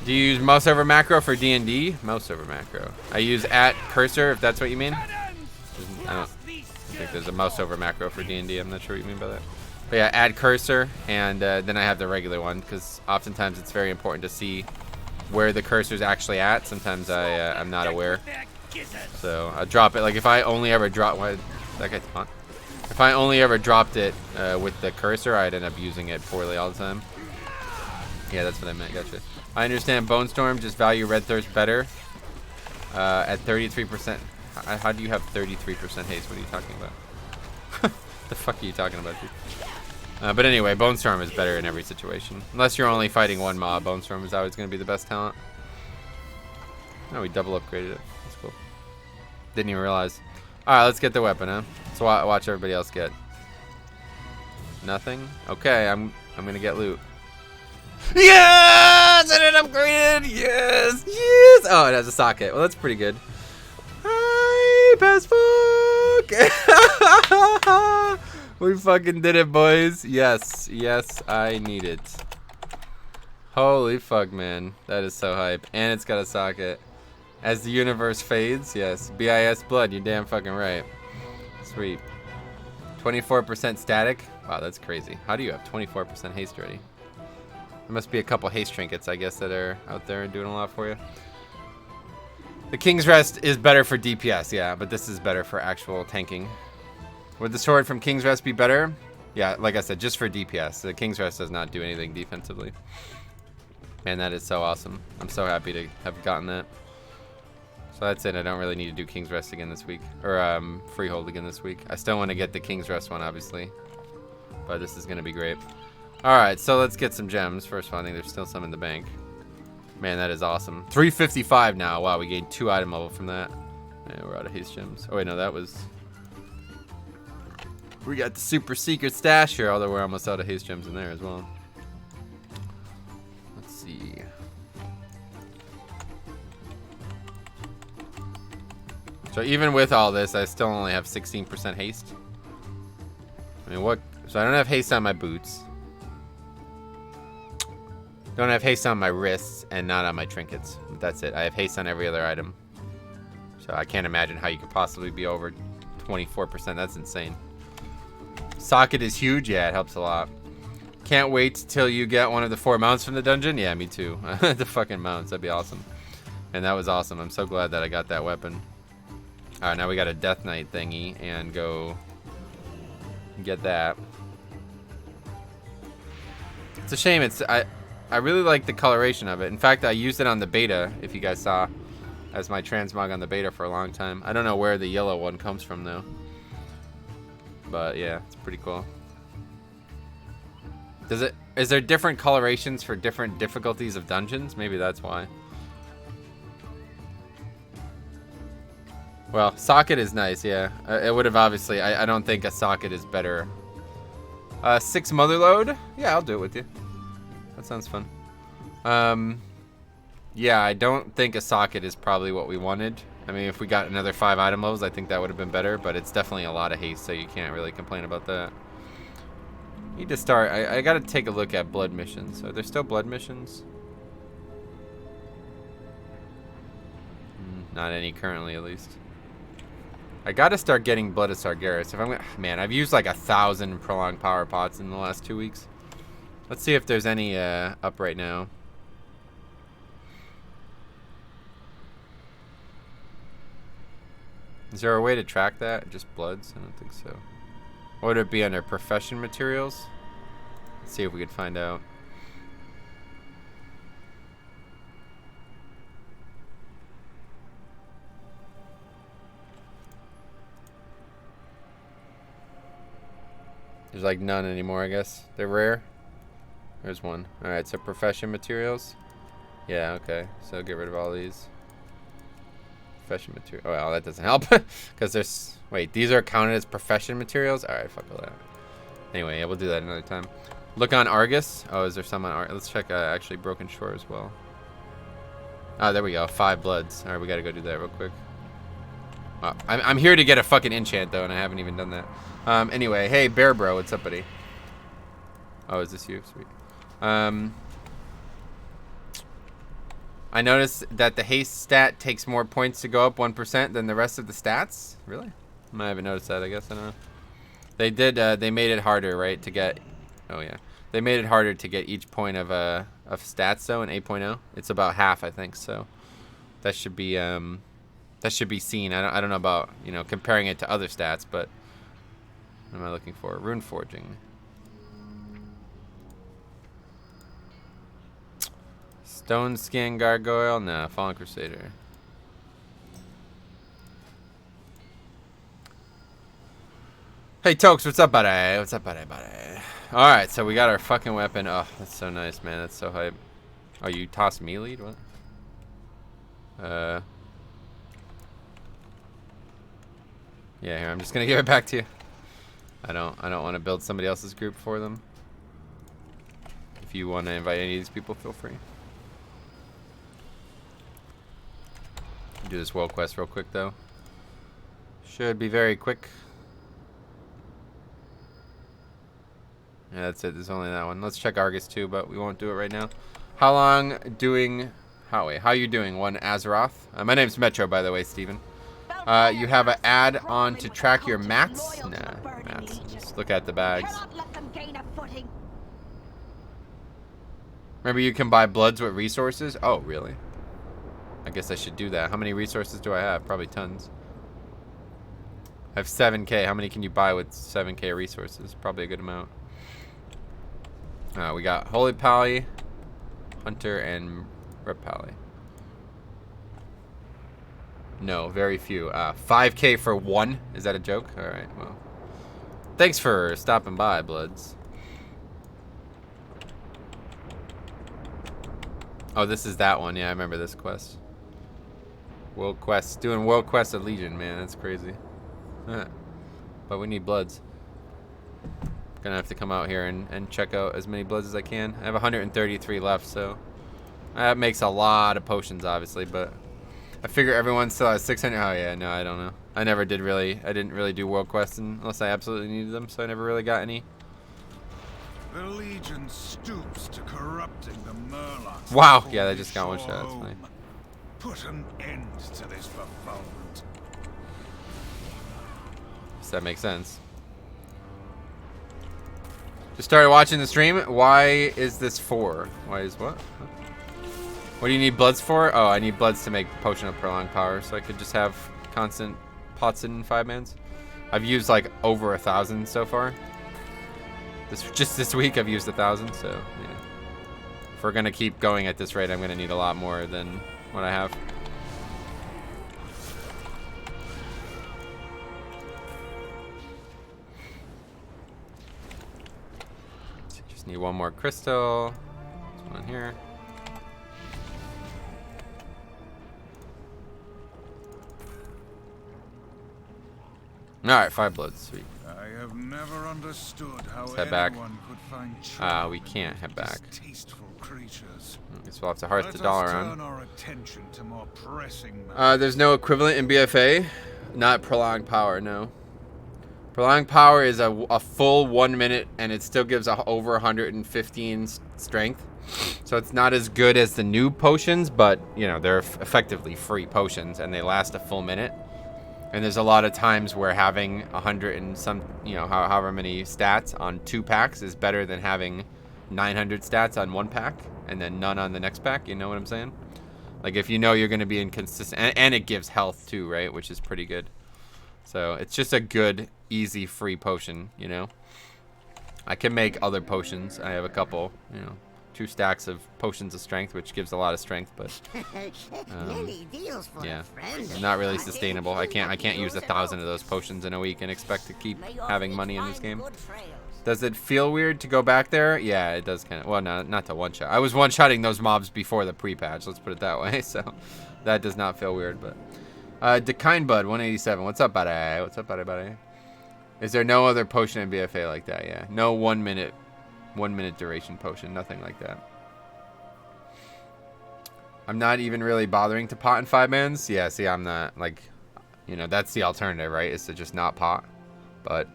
Do you use mouse over macro for D&D? Mouse over macro. I use @cursor, if that's what you mean. I don't think there's a mouse over macro for D&D. I'm not sure what you mean by that. But yeah, @cursor, and then I have the regular one, because oftentimes it's very important to see where the cursor's actually at. Sometimes I'm not aware. So I drop it. Like if I only ever drop... Why, that guy's fun. If I only ever dropped it with the cursor, I'd end up using it poorly all the time. Yeah, that's what I meant. Gotcha. I understand Bone Storm, just value Red Thirst better at 33%. How do you have 33% haste? What are you talking about? The fuck are you talking about, dude? But anyway, Bone Storm is better in every situation. Unless you're only fighting one mob, Bone Storm is always going to be the best talent. Oh, we double upgraded it. That's cool. Didn't even realize. Alright, let's get the weapon, huh? Let's watch everybody else get. Nothing? Okay, I'm going to get loot. Yes! And it upgraded! Yes! Yes! Oh, it has a socket. Well, that's pretty good. Hi, Passbook! We fucking did it, boys. Yes. Yes, I need it. Holy fuck, man. That is so hype. And it's got a socket. As the universe fades, yes. BIS blood, you're damn fucking right. Sweet. 24% static? Wow, that's crazy. How do you have 24% haste already? There must be a couple haste trinkets, I guess, that are out there and doing a lot for you. The King's Rest is better for DPS, yeah, but this is better for actual tanking. Would the sword from King's Rest be better? Yeah, like I said, just for DPS. The King's Rest does not do anything defensively. Man, that is so awesome. I'm so happy to have gotten that. So that's it. I don't really need to do King's Rest again this week. Or Freehold again this week. I still want to get the King's Rest one, obviously. But this is going to be great. Alright, so let's get some gems. First of all, I think there's still some in the bank. Man, that is awesome. 355 now. Wow, we gained 2 item level from that. Yeah, we're out of haste gems. Oh, wait, no, that was... We got the super secret stash here, although we're almost out of haste gems in there as well. Let's see. So even with all this, I still only have 16% haste. I mean, what? So I don't have haste on my boots. Don't have haste on my wrists and not on my trinkets. But that's it. I have haste on every other item. So I can't imagine how you could possibly be over 24%. That's insane. Socket is huge. Yeah, it helps a lot. Can't wait till you get one of the 4 mounts from the dungeon. Yeah, me too. The fucking mounts. That'd be awesome. And that was awesome. I'm so glad that I got that weapon. Alright, now we got a Death Knight thingy and go get that. It's a shame. I really like the coloration of it. In fact, I used it on the beta, if you guys saw, as my transmog on the beta for a long time. I don't know where the yellow one comes from, though. But, yeah, it's pretty cool. Is there different colorations for different difficulties of dungeons? Maybe that's why. Well, socket is nice, yeah. It would have obviously... I don't think a socket is better. 6 motherload? Yeah, I'll do it with you. That sounds fun. Yeah, I don't think a socket is probably what we wanted. I mean, if we got another 5 item levels, I think that would have been better, but it's definitely a lot of haste, so you can't really complain about that. Need to start... I gotta take a look at blood missions. Are there still blood missions? Not any currently, at least. I gotta start getting Blood of Sargeras. If I'm gonna... Man, I've used like 1,000 prolonged power pots in the last 2 weeks. Let's see if there's any up right now. Is there a way to track that? Just bloods? I don't think so. Or would it be under profession materials? Let's see if we could find out. There's like none anymore, I guess. They're rare. There's one. Alright, so profession materials. Yeah, okay. So get rid of all these. Profession material. Oh, well, that doesn't help. Because there's... Wait, these are counted as profession materials? Alright, fuck all that. Anyway, yeah, we'll do that another time. Look on Argus. Oh, is there some on Argus? Let's check actually Broken Shore as well. Oh, there we go. 5 bloods. Alright, we gotta go do that real quick. I'm here to get a fucking enchant though, and I haven't even done that. Anyway, hey Bear Bro, what's up, buddy? Oh, is this you? Sweet. I noticed that the haste stat takes more points to go up 1% than the rest of the stats. Really? I haven't noticed that. I guess I don't know. They did. They made it harder, right, to get. Oh yeah, they made it harder to get each point of stats though in 8.0. It's about half, I think. So that should be seen. I don't know about comparing it to other stats, but what am I looking for? Rune forging. Stone skin gargoyle? Nah, Fallen Crusader. Hey Tokes, what's up, buddy? What's up, buddy? Alright, so we got our fucking weapon. Oh, that's so nice, man. That's so hype. Oh, you tossed me lead? What? Yeah, here, I'm just gonna give it back to you. I don't want to build somebody else's group for them. If you want to invite any of these people, feel free. Do this world quest real quick though. Should be very quick. Yeah, that's it. There's only that one. Let's check Argus too, but we won't do it right now. How long doing? How you doing? One Azeroth. My name's Metro, by the way, Steven. You have an add-on to track your mats? Nah, mats. Just look at the bags. Remember, you can buy bloods with resources. Oh, really? I guess I should do that. How many resources do I have? Probably tons. I have 7k. How many can you buy with 7k resources? Probably a good amount. We got Holy Pally, Hunter, and Rep Pally. No, very few. 5k for one? Is that a joke? Alright, well. Thanks for stopping by, Bloods. Oh, this is that one. Yeah, I remember this quest. World Quest. Doing World Quest of Legion, man. That's crazy. But we need Bloods. Gonna have to come out here and check out as many Bloods as I can. I have 133 left, so that makes a lot of potions, obviously, but I figure everyone still has 600. Oh yeah, no, I don't know. I didn't really do World Quests unless I absolutely needed them, so I never really got any. The Legion stoops to corrupting the Murlocs. Wow, yeah, they just got one shot. That's funny. Put an end to this befoulment. Does that make sense? Just started watching the stream. Why is this for? Why is what? What do you need Bloods for? Oh, I need Bloods to make Potion of Prolonged Power, so I could just have constant pots in 5-mans. I've used like over 1,000 so far. Just this week I've used 1,000, so yeah. If we're gonna keep going at this rate, I'm gonna need a lot more than what I have. So just need one more crystal. There's one here. Alright, 5 Bloods, sweet. I have never understood how head back. anyone could find We can't head back. distasteful creatures. Guess we'll have to hearth the Let dollar us on. turn our attention to more pressing matters. There's no equivalent in BFA. Not prolonged power, no. Prolonged power is a full 1 minute, and it still gives over 115 strength. So it's not as good as the new potions, but they're effectively free potions, and they last a full minute. And there's a lot of times where having 100 and some, however many stats on 2 packs is better than having 900 stats on 1 pack and then none on the next pack. You know what I'm saying? Like if you're going to be inconsistent, and it gives health too, right? Which is pretty good. So it's just a good, easy, free potion, I can make other potions. I have a couple, 2 stacks of potions of strength, which gives a lot of strength, but yeah, not really sustainable. I can't use 1,000 of those potions in a week and expect to keep having money in this game. Does it feel weird to go back there? Yeah, it does kind of. Well, no, not to one-shot. I was one-shotting those mobs before the pre-patch. Let's put it that way. So that does not feel weird. But Dekine Bud 187. What's up, buddy? What's up, buddy? Is there no other potion in BFA like that? Yeah, no 1 minute duration potion, nothing like that. I'm not even really bothering to pot in 5-mans. Yeah, see, I'm not, like, you know, that's the alternative, right? Is to just not pot. But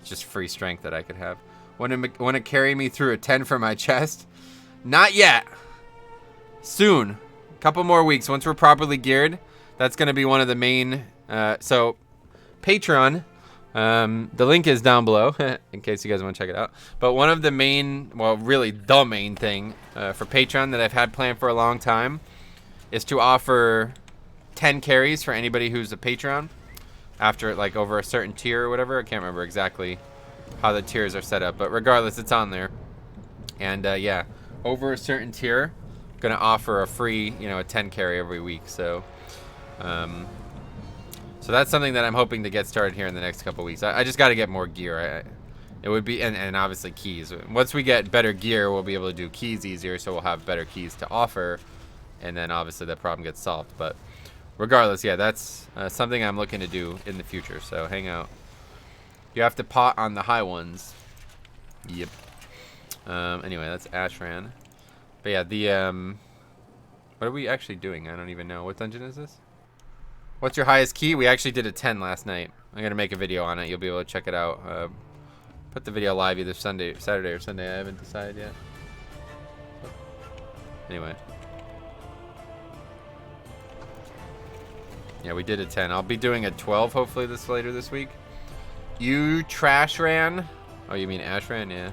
it's just free strength that I could have. Want to carry me through a 10 for my chest? Not yet. Soon. A couple more weeks. Once we're properly geared, that's going to be one of the main... so, Patreon. The link is down below, in case you guys want to check it out. But one of the main... Well, really the main thing for Patreon that I've had planned for a long time is to offer 10 carries for anybody who's a Patreon. After, like, over a certain tier or whatever. I can't remember exactly how the tiers are set up. But regardless, it's on there. And, yeah. Over a certain tier, going to offer a free, you know, a 10 carry every week. So, so that's something that I'm hoping to get started here in the next couple weeks. I just got to get more gear. It would be, and obviously keys. Once we get better gear, we'll be able to do keys easier. So we'll have better keys to offer. And then, obviously, that problem gets solved. But... regardless, yeah, that's something I'm looking to do in the future, so hang out. You have to pot on the high ones. Yep. Anyway, that's Ashran. But yeah, the, what are we actually doing? I don't even know. What dungeon is this? What's your highest key? We actually did a 10 last night. I'm going to make a video on it. You'll be able to check it out. Put the video live either Saturday or Sunday. I haven't decided yet. Anyway. Yeah, we did a 10. I'll be doing a 12 hopefully later this week. You trash ran? Oh, you mean Ashran? Yeah.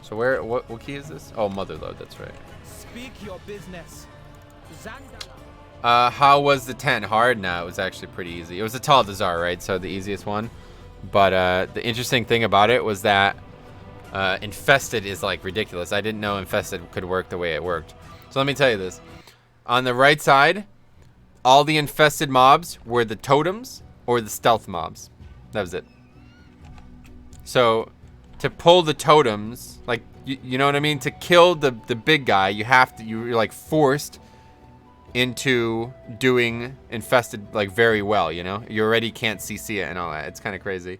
So what key is this? Oh, Motherlode, that's right. Speak your business. How was the 10? Hard? No, it was actually pretty easy. It was a Tall Dazar, right? So the easiest one. But the interesting thing about it was that Infested is like ridiculous. I didn't know Infested could work the way it worked. So let me tell you this. On the right side, all the infested mobs were the totems or the stealth mobs. That was it. So to pull the totems, like, you know what I mean? To kill the big guy, you're like forced into doing infested like very well, you know? You already can't CC it and all that. It's kind of crazy.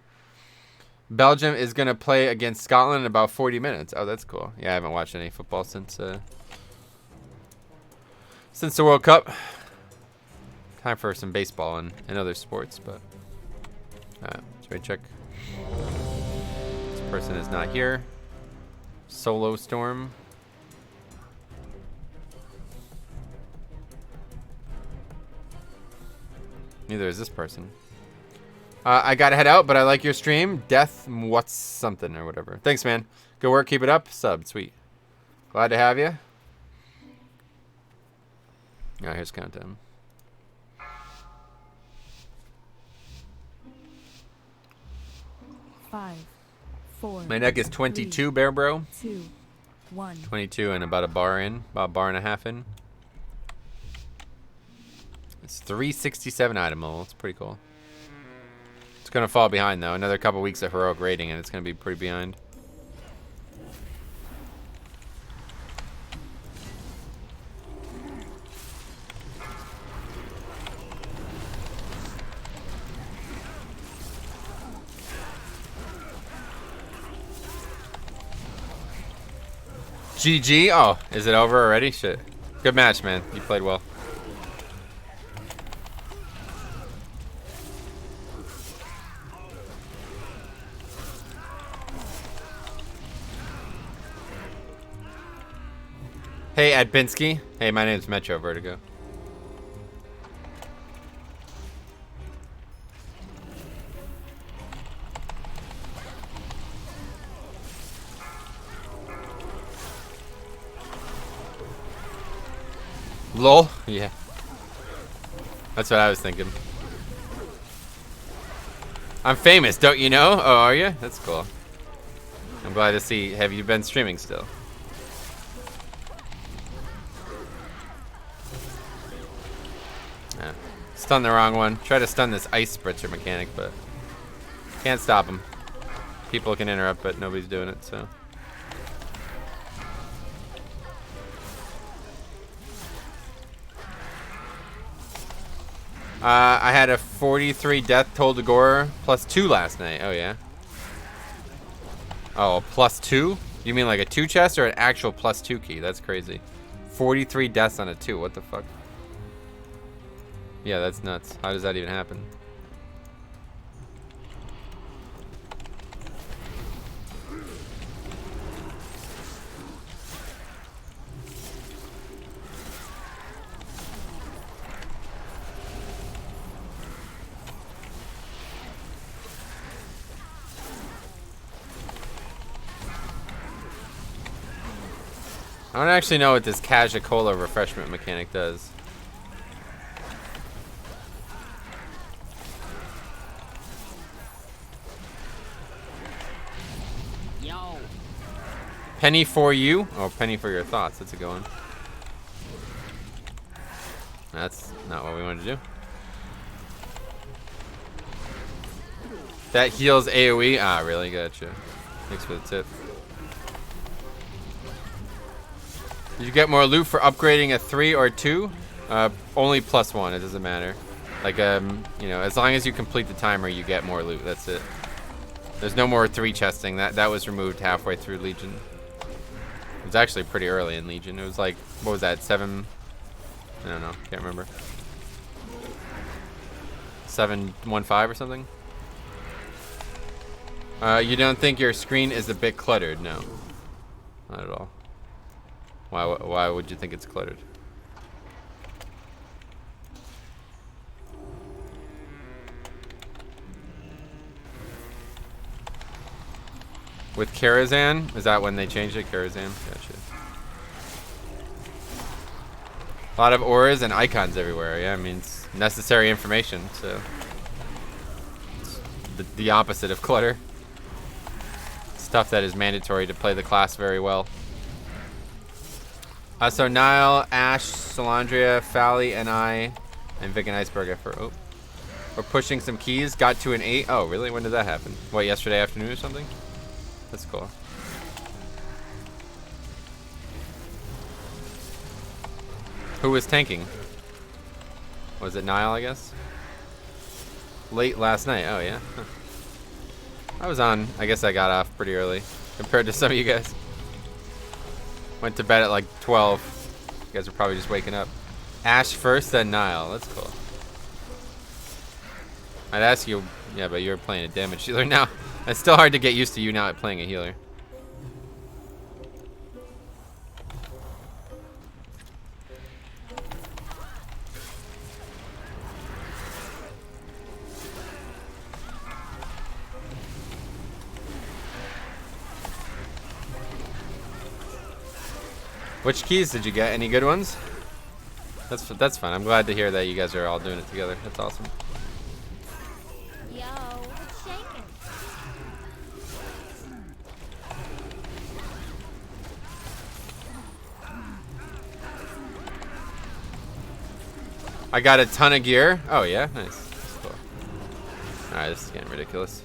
Belgium is going to play against Scotland in about 40 minutes. Oh, that's cool. Yeah, I haven't watched any football since the World Cup. Time for some baseball and other sports, but let me check. This person is not here. Solo Storm. Neither is this person. I gotta head out, but I like your stream. Death what's something or whatever. Thanks, man. Good work. Keep it up. Sub. Sweet. Glad to have you. Alright, here's countdown. 5, 4. My neck is 22, 3, Bear Bro. 2, 1. 22 and about a bar a bar and a half in. It's 367 item level. It's pretty cool. It's gonna fall behind though. Another couple weeks of heroic rating, and it's gonna be pretty behind. GG. Oh, is it over already? Shit. Good match, man. You played well. Hey, Adbinsky. Hey, my name's Metro Vertigo. Lol? Yeah. That's what I was thinking. I'm famous, don't you know? Oh, are you? That's cool. I'm glad to see. Have you been streaming still? Stun the wrong one. Try to stun this ice spritzer mechanic, but can't stop him. People can interrupt, but nobody's doing it, so. I had a 43 death toll to gore +2 last night. Oh, yeah. Oh, +2? You mean like a 2 chest or an actual +2 key? That's crazy. 43 deaths on a 2. What the fuck? Yeah, that's nuts. How does that even happen? I don't actually know what this Kaja Cola refreshment mechanic does. Yo. Penny for you? Oh, penny for your thoughts. That's a good one. That's not what we wanted to do. That heals AoE? Ah, really? Gotcha. Thanks for the tip. Did you get more loot for upgrading a 3 or 2? Only +1. It doesn't matter. Like, you know, as long as you complete the timer, you get more loot. That's it. There's no more 3 chesting. That was removed halfway through Legion. It was actually pretty early in Legion. It was like, what was that? 7? I don't know. Can't remember. 715 or something? You don't think your screen is a bit cluttered? No. Not at all. Why would you think it's cluttered? With Karazhan? Is that when they changed it? Karazhan? Gotcha. A lot of auras and icons everywhere. Yeah, I mean, it's necessary information, so... It's the opposite of clutter. Stuff that is mandatory to play the class very well. So Nile, Ash, Salandria, Fally, and I, and Vic and Iceberg we're pushing some keys. Got to an 8. Oh, really? When did that happen? What, yesterday afternoon or something? That's cool. Who was tanking? Was it Nile, I guess? Late last night. Oh, yeah. Huh. I was on. I guess I got off pretty early compared to some of you guys. Went to bed at like 12. You guys are probably just waking up. Ash first, then Nile. That's cool. I'd ask you, yeah, but you're playing a damage dealer now. It's still hard to get used to you now at playing a healer. Which keys did you get? Any good ones? That's fun. I'm glad to hear that you guys are all doing it together. That's awesome. Yo, it's shaking. I got a ton of gear. Oh yeah, nice. That's cool. All right, this is getting ridiculous.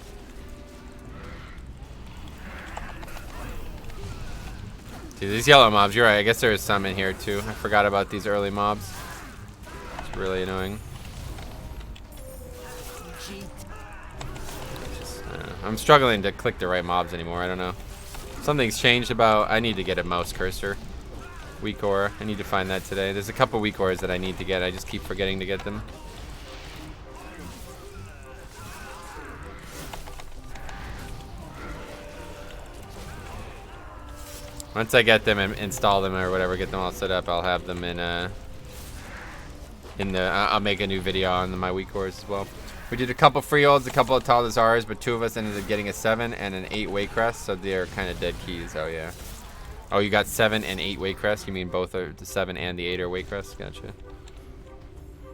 Dude, these yellow mobs, you're right. I guess there is some in here too. I forgot about these early mobs. It's really annoying. I'm struggling to click the right mobs anymore. I don't know. Something's changed about... I need to get a mouse cursor. Weak aura. I need to find that today. There's a couple weak auras that I need to get. I just keep forgetting to get them. Once I get them and install them or whatever, get them all set up, I'll have them in the. I'll make a new video on my weak auras as well. We did a couple freeholds, a couple of Talazars, but 2 of us ended up getting a 7 and an 8 Waycrest, so they're kind of dead keys. Oh yeah. Oh, you got 7 and 8 Waycrest? You mean both are the 7 and the 8 are Waycrest? Gotcha.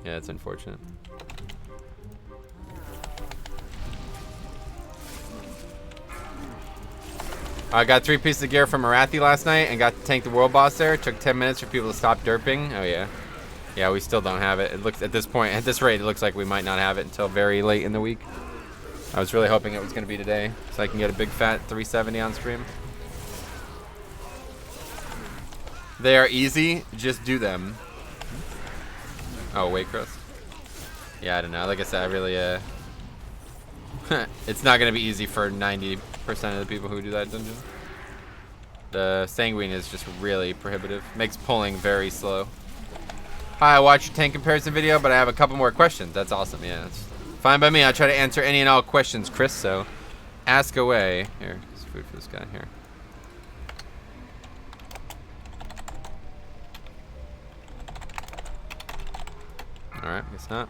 Yeah, it's unfortunate. I got 3 pieces of gear from Arathi last night and got to tank the world boss there. It took 10 minutes for people to stop derping. Oh yeah. Yeah, we still don't have it. It looks, at this point, at this rate, it looks like we might not have it until very late in the week. I was really hoping it was going to be today, so I can get a big fat 370 on stream. They are easy, just do them. Oh, Waycrest. Yeah, I don't know. Like I said, I really, it's not going to be easy for 90% of the people who do that dungeon. The Sanguine is just really prohibitive. Makes pulling very slow. Hi, I watched your tank comparison video, but I have a couple more questions. That's awesome, yeah. That's fine by me. I'll try to answer any and all questions, Chris, so ask away. Here, there's food for this guy here. Alright, guess not.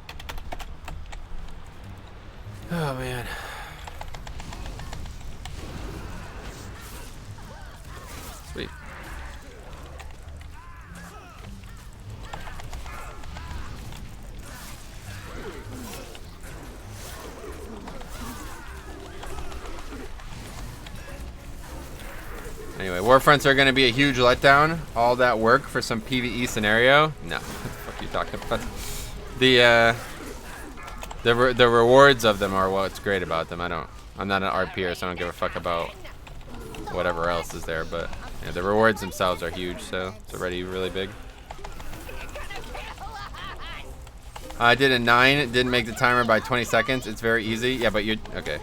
Oh, man. Sweet. Anyway, Warfronts are going to be a huge letdown. All that work for some PvE scenario? No. What the fuck are you talking about? The rewards of them are what's great about them. I'm not an RPer, so I don't give a fuck about whatever else is there. But yeah, the rewards themselves are huge, so it's already really big. I did a 9. It didn't make the timer by 20 seconds. It's very easy. Yeah, but you're okay.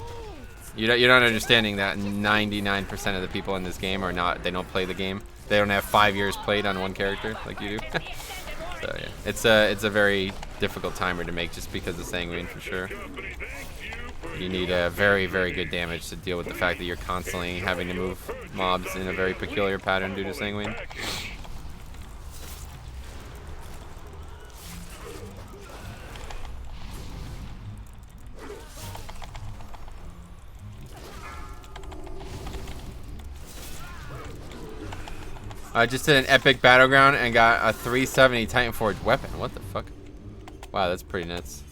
You're not understanding that 99% of the people in this game are not. They don't play the game. They don't have 5 years played on one character like you do. So yeah, it's a very difficult timer to make just because of Sanguine for sure. You need a very, very good damage to deal with the fact that you're constantly having to move mobs in a very peculiar pattern due to Sanguine. I just did an epic battleground and got a 370 Titan Forge weapon. What the fuck? Wow, that's pretty nuts.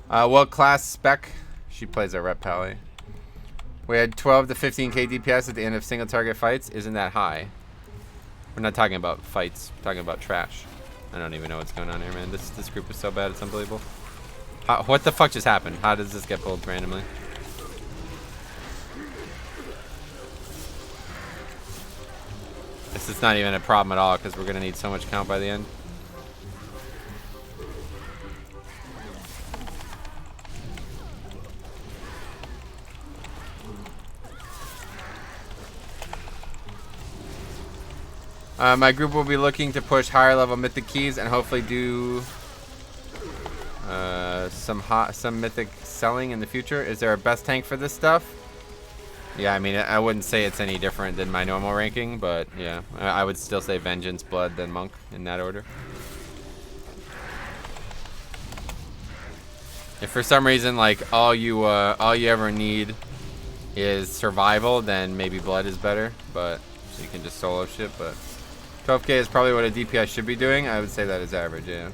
What class spec? She plays a Rep Pally. We had 12 to 15k DPS at the end of single target fights. Isn't that high? We're not talking about fights. We're talking about trash. I don't even know what's going on here, man. This group is so bad. It's unbelievable. What the fuck just happened? How does this get pulled randomly? This is not even a problem at all because we're going to need so much count by the end. My group will be looking to push higher level mythic keys and hopefully do some mythic selling in the future. Is there a best tank for this stuff? Yeah, I mean, I wouldn't say it's any different than my normal ranking, but yeah, I would still say Vengeance, Blood, then Monk in that order. If for some reason like all you ever need is survival, then maybe Blood is better, but so you can just solo shit. But 12k is probably what a DPS should be doing. I would say that is average, yeah.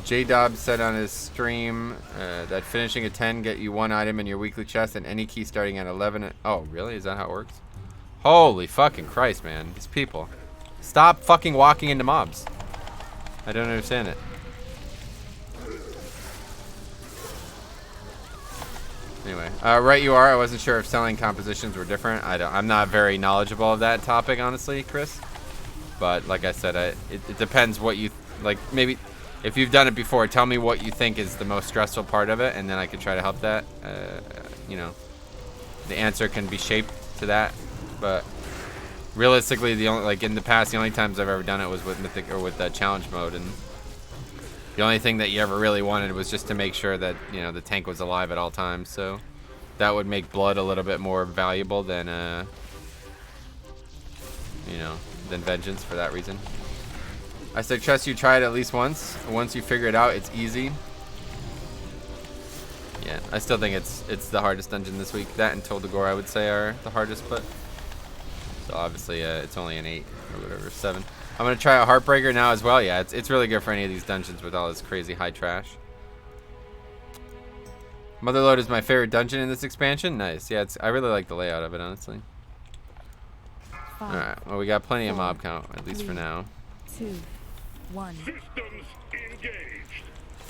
J-Dob said on his stream that finishing a 10 get you 1 item in your weekly chest and any key starting at 11. Oh, really? Is that how it works? Holy fucking Christ, man. These people. Stop fucking walking into mobs. I don't understand it. Anyway, right you are. I wasn't sure if selling compositions were different. I'm not very knowledgeable of that topic, honestly, Chris. But like I said, it depends what you like. Maybe if you've done it before, tell me what you think is the most stressful part of it, and then I can try to help that. You know, the answer can be shaped to that. But realistically, in the past, the only times I've ever done it was with Mythic or with challenge mode, and the only thing that you ever really wanted was just to make sure that the tank was alive at all times. So that would make Blood a little bit more valuable than than Vengeance for that reason. I suggest you try it at least once. Once you figure it out, it's easy. Yeah, I still think it's the hardest dungeon this week. That and Toldagor I would say are the hardest, but so obviously it's only an 8 or whatever, 7. I'm gonna try a Heartbreaker now as well. Yeah, it's really good for any of these dungeons with all this crazy high trash. Motherlode is my favorite dungeon in this expansion. Nice. Yeah, I really like the layout of it, honestly. Alright, well we got plenty of mob count, at least for now. 2, 1. Systems engaged.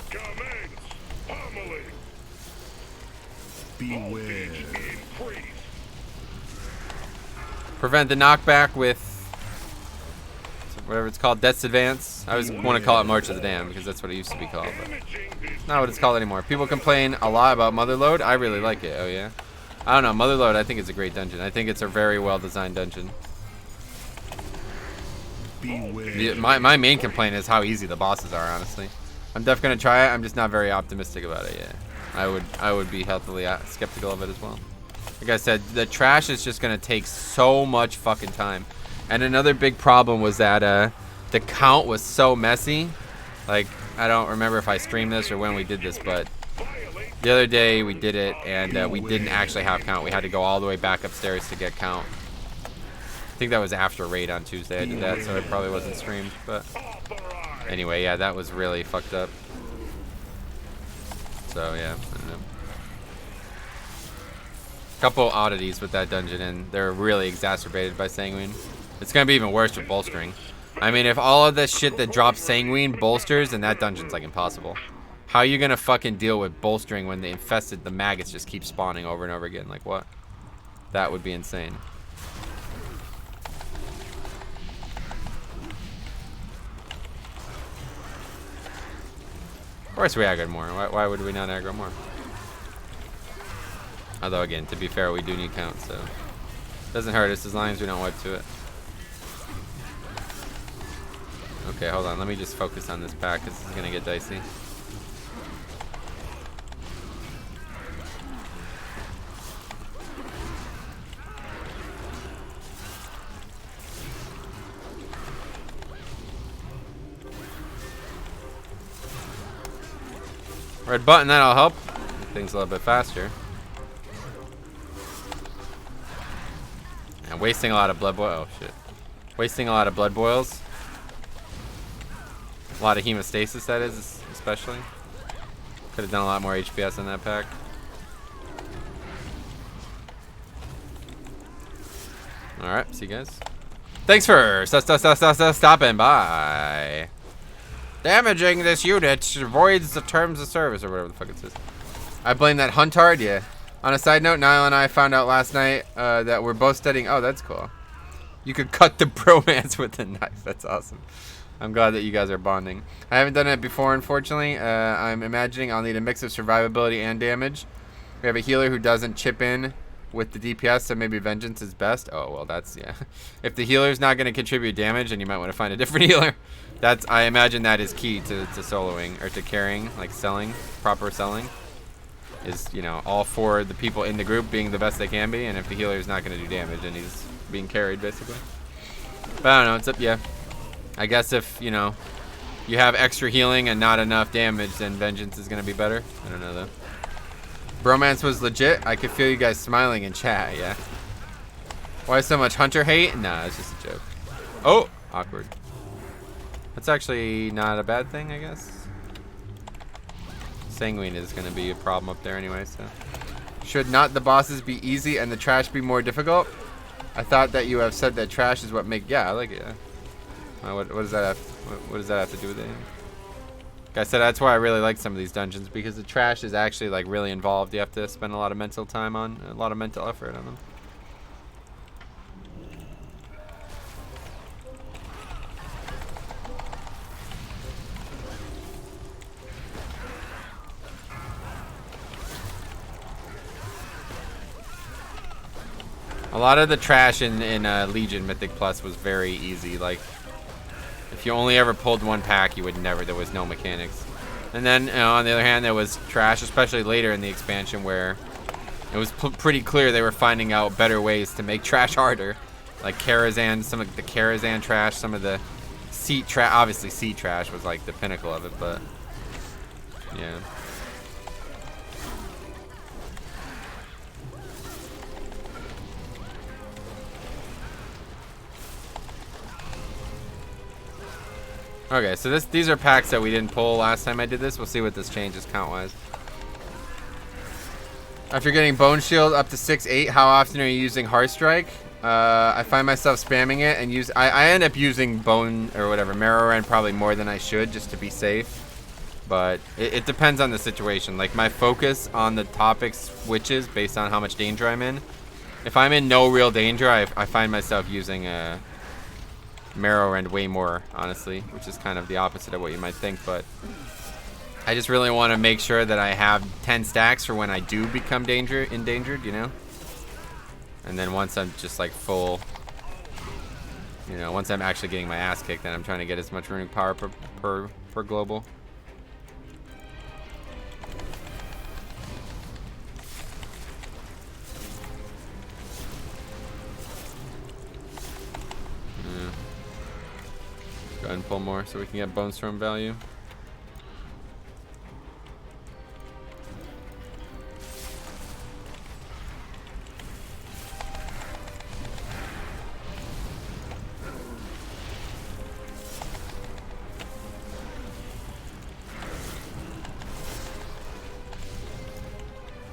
Commence pummeling. Beware. Increase. Prevent the knockback with whatever it's called, Death's Advance. I always want to call it March of the Damned because that's what it used to be called, but it's not what it's called anymore. People complain a lot about Motherlode. I really like it. Oh yeah. I don't know. Motherlode I think is a great dungeon. I think it's a very well designed dungeon. My main complaint is how easy the bosses are, honestly. I'm definitely gonna try it. I'm just not very optimistic about it yet. I would be healthily skeptical of it as well. Like I said, the trash is just gonna take so much fucking time. And another big problem was that the count was so messy. Like, I don't remember if I streamed this or when we did this, but The other day we did it, and we didn't actually have count. We had to go all the way back upstairs to get count. I think that was after raid on Tuesday I did that, so it probably wasn't streamed. But anyway, yeah, that was really fucked up. So yeah, I don't know. Couple oddities with that dungeon, and they're really exacerbated by Sanguine. It's gonna be even worse with bolstering. I mean, if all of this shit that drops Sanguine bolsters, then that dungeon's like impossible. How are you gonna fucking deal with bolstering when the maggots just keep spawning over and over again? Like what? That would be insane. Of course we aggroed more. Why would we not aggro more? Although again, to be fair, we do need count, so doesn't hurt us as long as we don't wipe to it. Okay, hold on. Let me just focus on this pack because this is gonna get dicey. Red button, that'll help. Make things a little bit faster. And wasting a lot of blood boil. Oh shit. Wasting a lot of blood boils. A lot of hemostasis, that is, especially. Could have done a lot more HPS in that pack. Alright, see you guys. Thanks for stopping by. Damaging this unit voids the terms of service, or whatever the fuck it says. I blame that Huntard, yeah. On a side note, Niall and I found out last night that we're both studying. Oh, that's cool. You could cut the bromance with a knife. That's awesome. I'm glad that you guys are bonding. I haven't done it before, unfortunately. I'm imagining I'll need a mix of survivability and damage. We have a healer who doesn't chip in with the DPS, so maybe Vengeance is best. Oh, well, that's, yeah. If the healer's not going to contribute damage, then you might want to find a different healer. That's, I imagine that is key to soloing, or to carrying, like selling, proper selling. Is, you know, all for the people in the group being the best they can be, and if the healer's not going to do damage, then he's being carried, basically. But I don't know, it's up, yeah. I guess if, you know, you have extra healing and not enough damage, then Vengeance is going to be better. I don't know, though. Bromance was legit. I could feel you guys smiling in chat, yeah. Why so much Hunter hate? Nah, it's just a joke. Oh, awkward. That's actually not a bad thing, I guess. Sanguine is going to be a problem up there anyway, so. Should not the bosses be easy and the trash be more difficult? I thought that you have said that trash is what make... Yeah, I like it, yeah. What does that have? What does that have to do with it? Like I said, that's why I really like some of these dungeons, because the trash is actually like really involved. You have to spend a lot of mental time on, a lot of mental effort on them. A lot of the trash in Legion Mythic Plus was very easy. Like, if you only ever pulled one pack, you would never. There was no mechanics. And then, you know, on the other hand, there was trash, especially later in the expansion, where it was pretty clear they were finding out better ways to make trash harder. Like Karazhan, some of the Karazhan trash, some of the seat trash. Obviously, seat trash was like the pinnacle of it, but yeah. Okay, so these are packs that we didn't pull last time I did this. We'll see what this changes count-wise. After getting Bone Shield up to 6-8, how often are you using Heartstrike? I find myself spamming it and I end up using Bone or whatever, Marrow Rend probably more than I should just to be safe. But it depends on the situation. Like my focus on the topic switches based on how much danger I'm in. If I'm in no real danger, I find myself using Marrow Rend way more, honestly, which is kind of the opposite of what you might think, but I just really want to make sure that I have 10 stacks for when I do become endangered, you know? And then once I'm just like full, you know, once I'm actually getting my ass kicked, then I'm trying to get as much runic power per global. Go ahead and pull more so we can get Bone Storm value.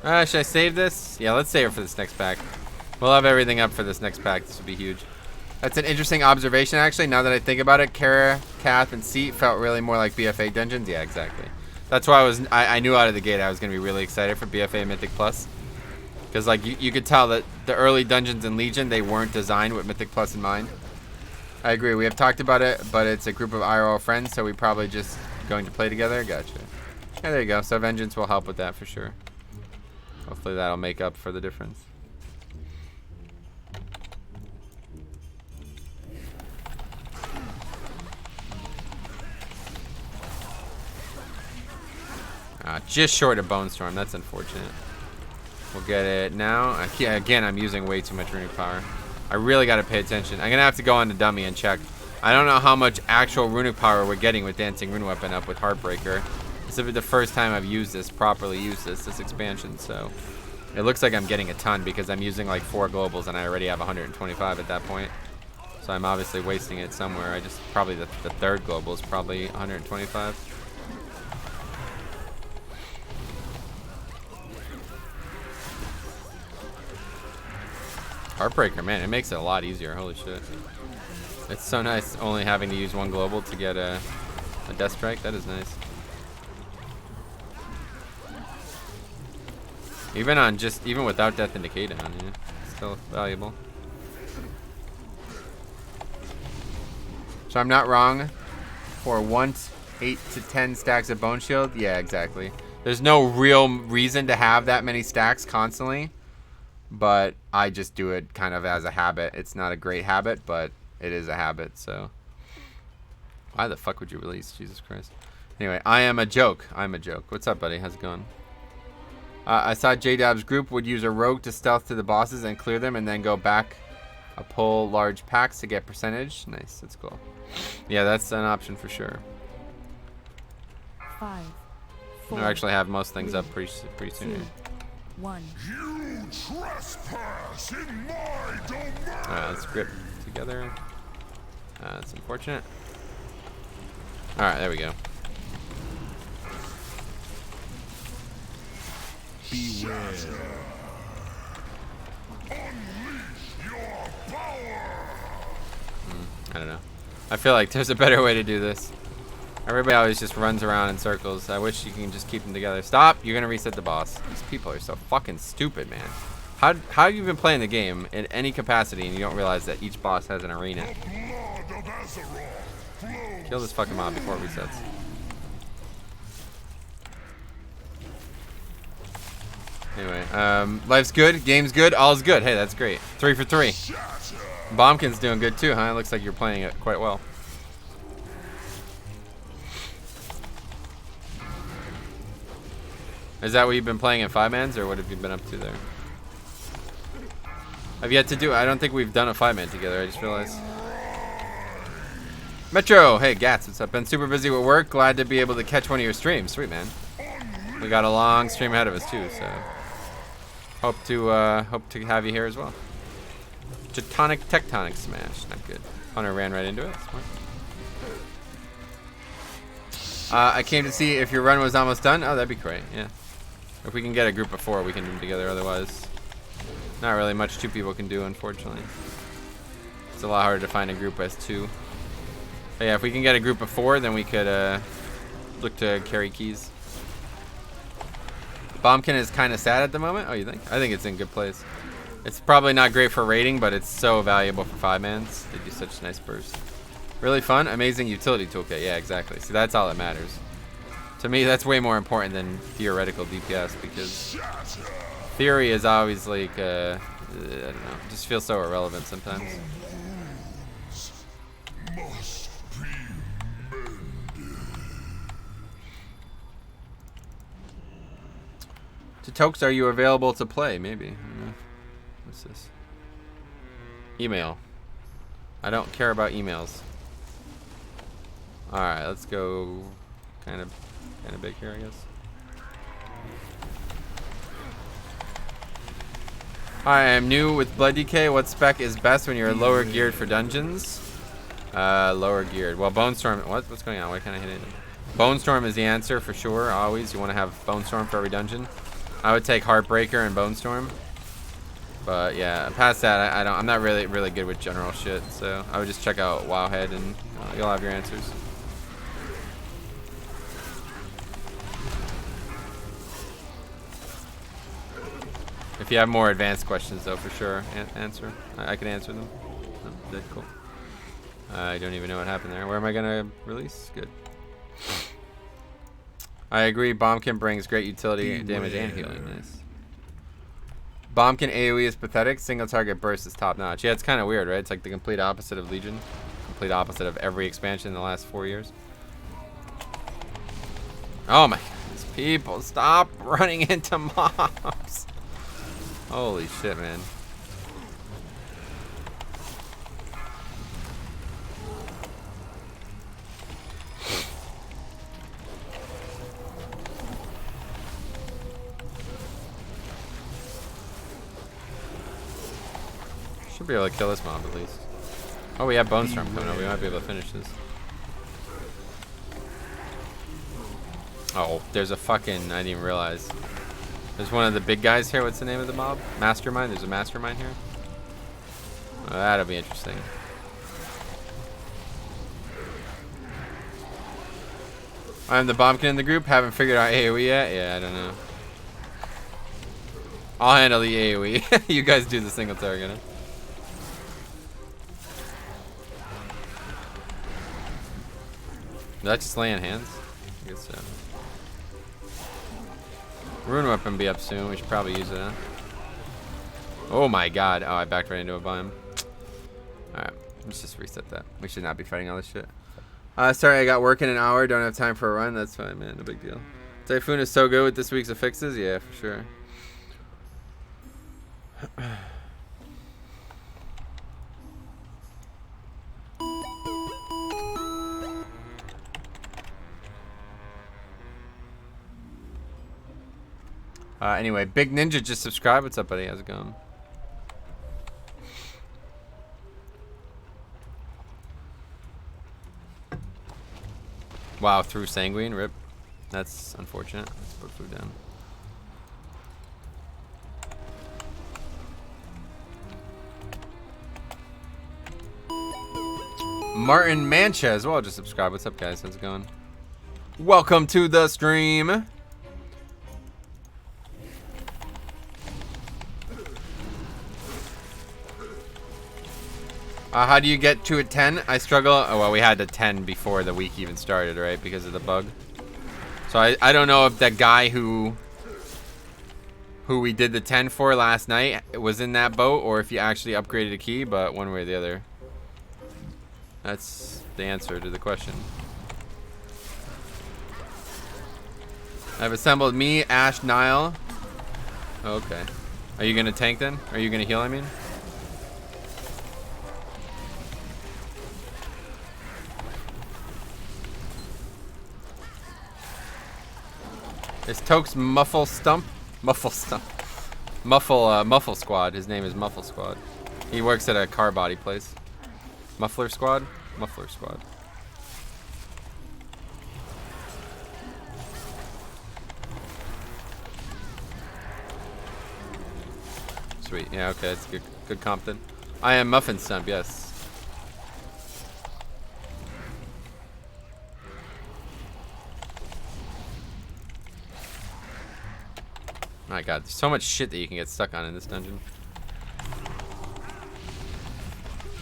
Should I save this? Yeah, let's save it for this next pack. We'll have everything up for this next pack. This would be huge. That's an interesting observation, actually. Now that I think about it, Kara, Kath, and Seat felt really more like BFA dungeons. Yeah, exactly. That's why I knew out of the gate I was going to be really excited for BFA Mythic Plus. Because like you could tell that the early dungeons in Legion, they weren't designed with Mythic Plus in mind. I agree. We have talked about it, but it's a group of IRL friends, so we probably just going to play together. Gotcha. Yeah, there you go. So Vengeance will help with that for sure. Hopefully that'll make up for the difference. Just short of Bone Storm. That's unfortunate. We'll get it now. Again, I'm using way too much runic power. I really got to pay attention. I'm going to have to go on to Dummy and check. I don't know how much actual runic power we're getting with Dancing Rune Weapon up with Heartbreaker. This will be the first time I've used this, properly used this expansion, so it looks like I'm getting a ton because I'm using like 4 globals and I already have 125 at that point. So I'm obviously wasting it somewhere. Probably the third global is probably 125. Heartbreaker, man, it makes it a lot easier. Holy shit. It's so nice only having to use 1 global to get a Death Strike. That is nice. Even without Death and Decay down, yeah, it's still valuable. So I'm not wrong. For once 8 to 10 stacks of Bone Shield, yeah, exactly. There's no real reason to have that many stacks constantly, but I just do it kind of as a habit. It's not a great habit, but it is a habit. So why the fuck would you release? Jesus Christ. Anyway, I am a joke. I'm a joke. What's up, buddy? How's it going? I saw J-Dab's group would use a rogue to stealth to the bosses and clear them and then go back pull large packs to get percentage. Nice, that's cool. Yeah, that's an option for sure. 5, 4, I actually have most things up pretty soon 2, here. 1. You trespass in my domain. Let's grip together. That's unfortunate. Alright, there we go. Beware. Unleash your power. I don't know. I feel like there's a better way to do this. Everybody always just runs around in circles. I wish you can just keep them together. Stop! You're gonna reset the boss. These people are so fucking stupid, man. How have you been playing the game in any capacity and you don't realize that each boss has an arena? Kill this fucking mob before it resets. Anyway, life's good, game's good, all's good. Hey, that's great. 3 for 3. Bombkin's doing good too, huh? It looks like you're playing it quite well. Is that what you've been playing in 5-mans, or what have you been up to there? I've yet to do it. I don't think we've done a 5-man together, I just realized. Metro! Hey, Gats, what's up? Been super busy with work. Glad to be able to catch one of your streams. Sweet, man. We got a long stream ahead of us, too, so... Hope to have you here as well. Tectonic Smash. Not good. Hunter ran right into it. Smart. I came to see if your run was almost done. Oh, that'd be great. Yeah. If we can get a group of 4, we can do them together. Otherwise, not really much 2 people can do, unfortunately. It's a lot harder to find a group as 2. But yeah, if we can get a group of 4, then we could look to carry keys. Bombkin is kind of sad at the moment. Oh, you think? I think it's in good place. It's probably not great for raiding, but it's so valuable for 5-mans. They do such nice bursts. Really fun, amazing utility toolkit. Yeah, exactly. See, that's all that matters. To me, that's way more important than theoretical DPS, because theory is always like, I don't know, just feels so irrelevant sometimes. To Tokes, are you available to play? Maybe. I don't know. What's this? Email. I don't care about emails. Alright, let's go kind of big here, I guess. Hi, I'm new with Blood DK. What spec is best when you're lower geared for dungeons? Lower geared. Well, Bone Storm. What's going on? Why can't I hit anything? Bone Storm is the answer for sure. Always. You want to have Bone Storm for every dungeon. I would take Heartbreaker and Bone Storm. But yeah, past that, I'm not really good with general shit. So I would just check out Wowhead and you'll have your answers. If you have more advanced questions, though, for sure, answer. I can answer them. Oh, good, cool. I don't even know what happened there. Where am I gonna release? Good. I agree. Bombkin brings great utility, damage, and healing. Nice. Bombkin AoE is pathetic. Single target burst is top notch. Yeah, it's kind of weird, right? It's like the complete opposite of Legion. Complete opposite of every expansion in the last 4 years. Oh my God, these people! Stop running into mobs. Holy shit, man. Should be able to kill this mob at least. Oh, we have Bone Storm coming up. We might be able to finish this. Oh, there's a fucking... I didn't even realize. There's one of the big guys here. What's the name of the mob? Mastermind? There's a Mastermind here? Oh, that'll be interesting. I'm the Bombkin in the group. Haven't figured out AoE yet? Yeah, I don't know. I'll handle the AoE. You guys do the single target. Huh? Did that just lay in hands? I guess so. Rune Weapon be up soon. We should probably use it, huh? Oh my God. Oh, I backed right into a biome. Alright. Let's just reset that. We should not be fighting all this shit. Sorry, I got work in an hour. Don't have time for a run. That's fine, man. No big deal. Typhoon is so good with this week's affixes. Yeah, for sure. Anyway, Big Ninja just subscribed. What's up, buddy? How's it going? Wow, through Sanguine. Rip. That's unfortunate. Let's put food down. Martin Mancha as well just subscribed. What's up, guys? How's it going? Welcome to the stream. How do you get to a 10? I struggle. Oh, well, we had a 10 before the week even started, right? Because of the bug. So I don't know if that guy who we did the 10 for last night was in that boat or if he actually upgraded a key, but one way or the other. That's the answer to the question. I've assembled me, Ash, Nile. Okay. Are you going to tank then? Are you going to heal, I mean? Is Toke's Muffle Stump? Muffle Stump. Muffle Squad. His name is Muffle Squad. He works at a car body place. Muffler Squad? Muffler Squad. Sweet. Yeah, okay. That's good. Good comp then. I am Muffin Stump, yes. My God, there's so much shit that you can get stuck on in this dungeon.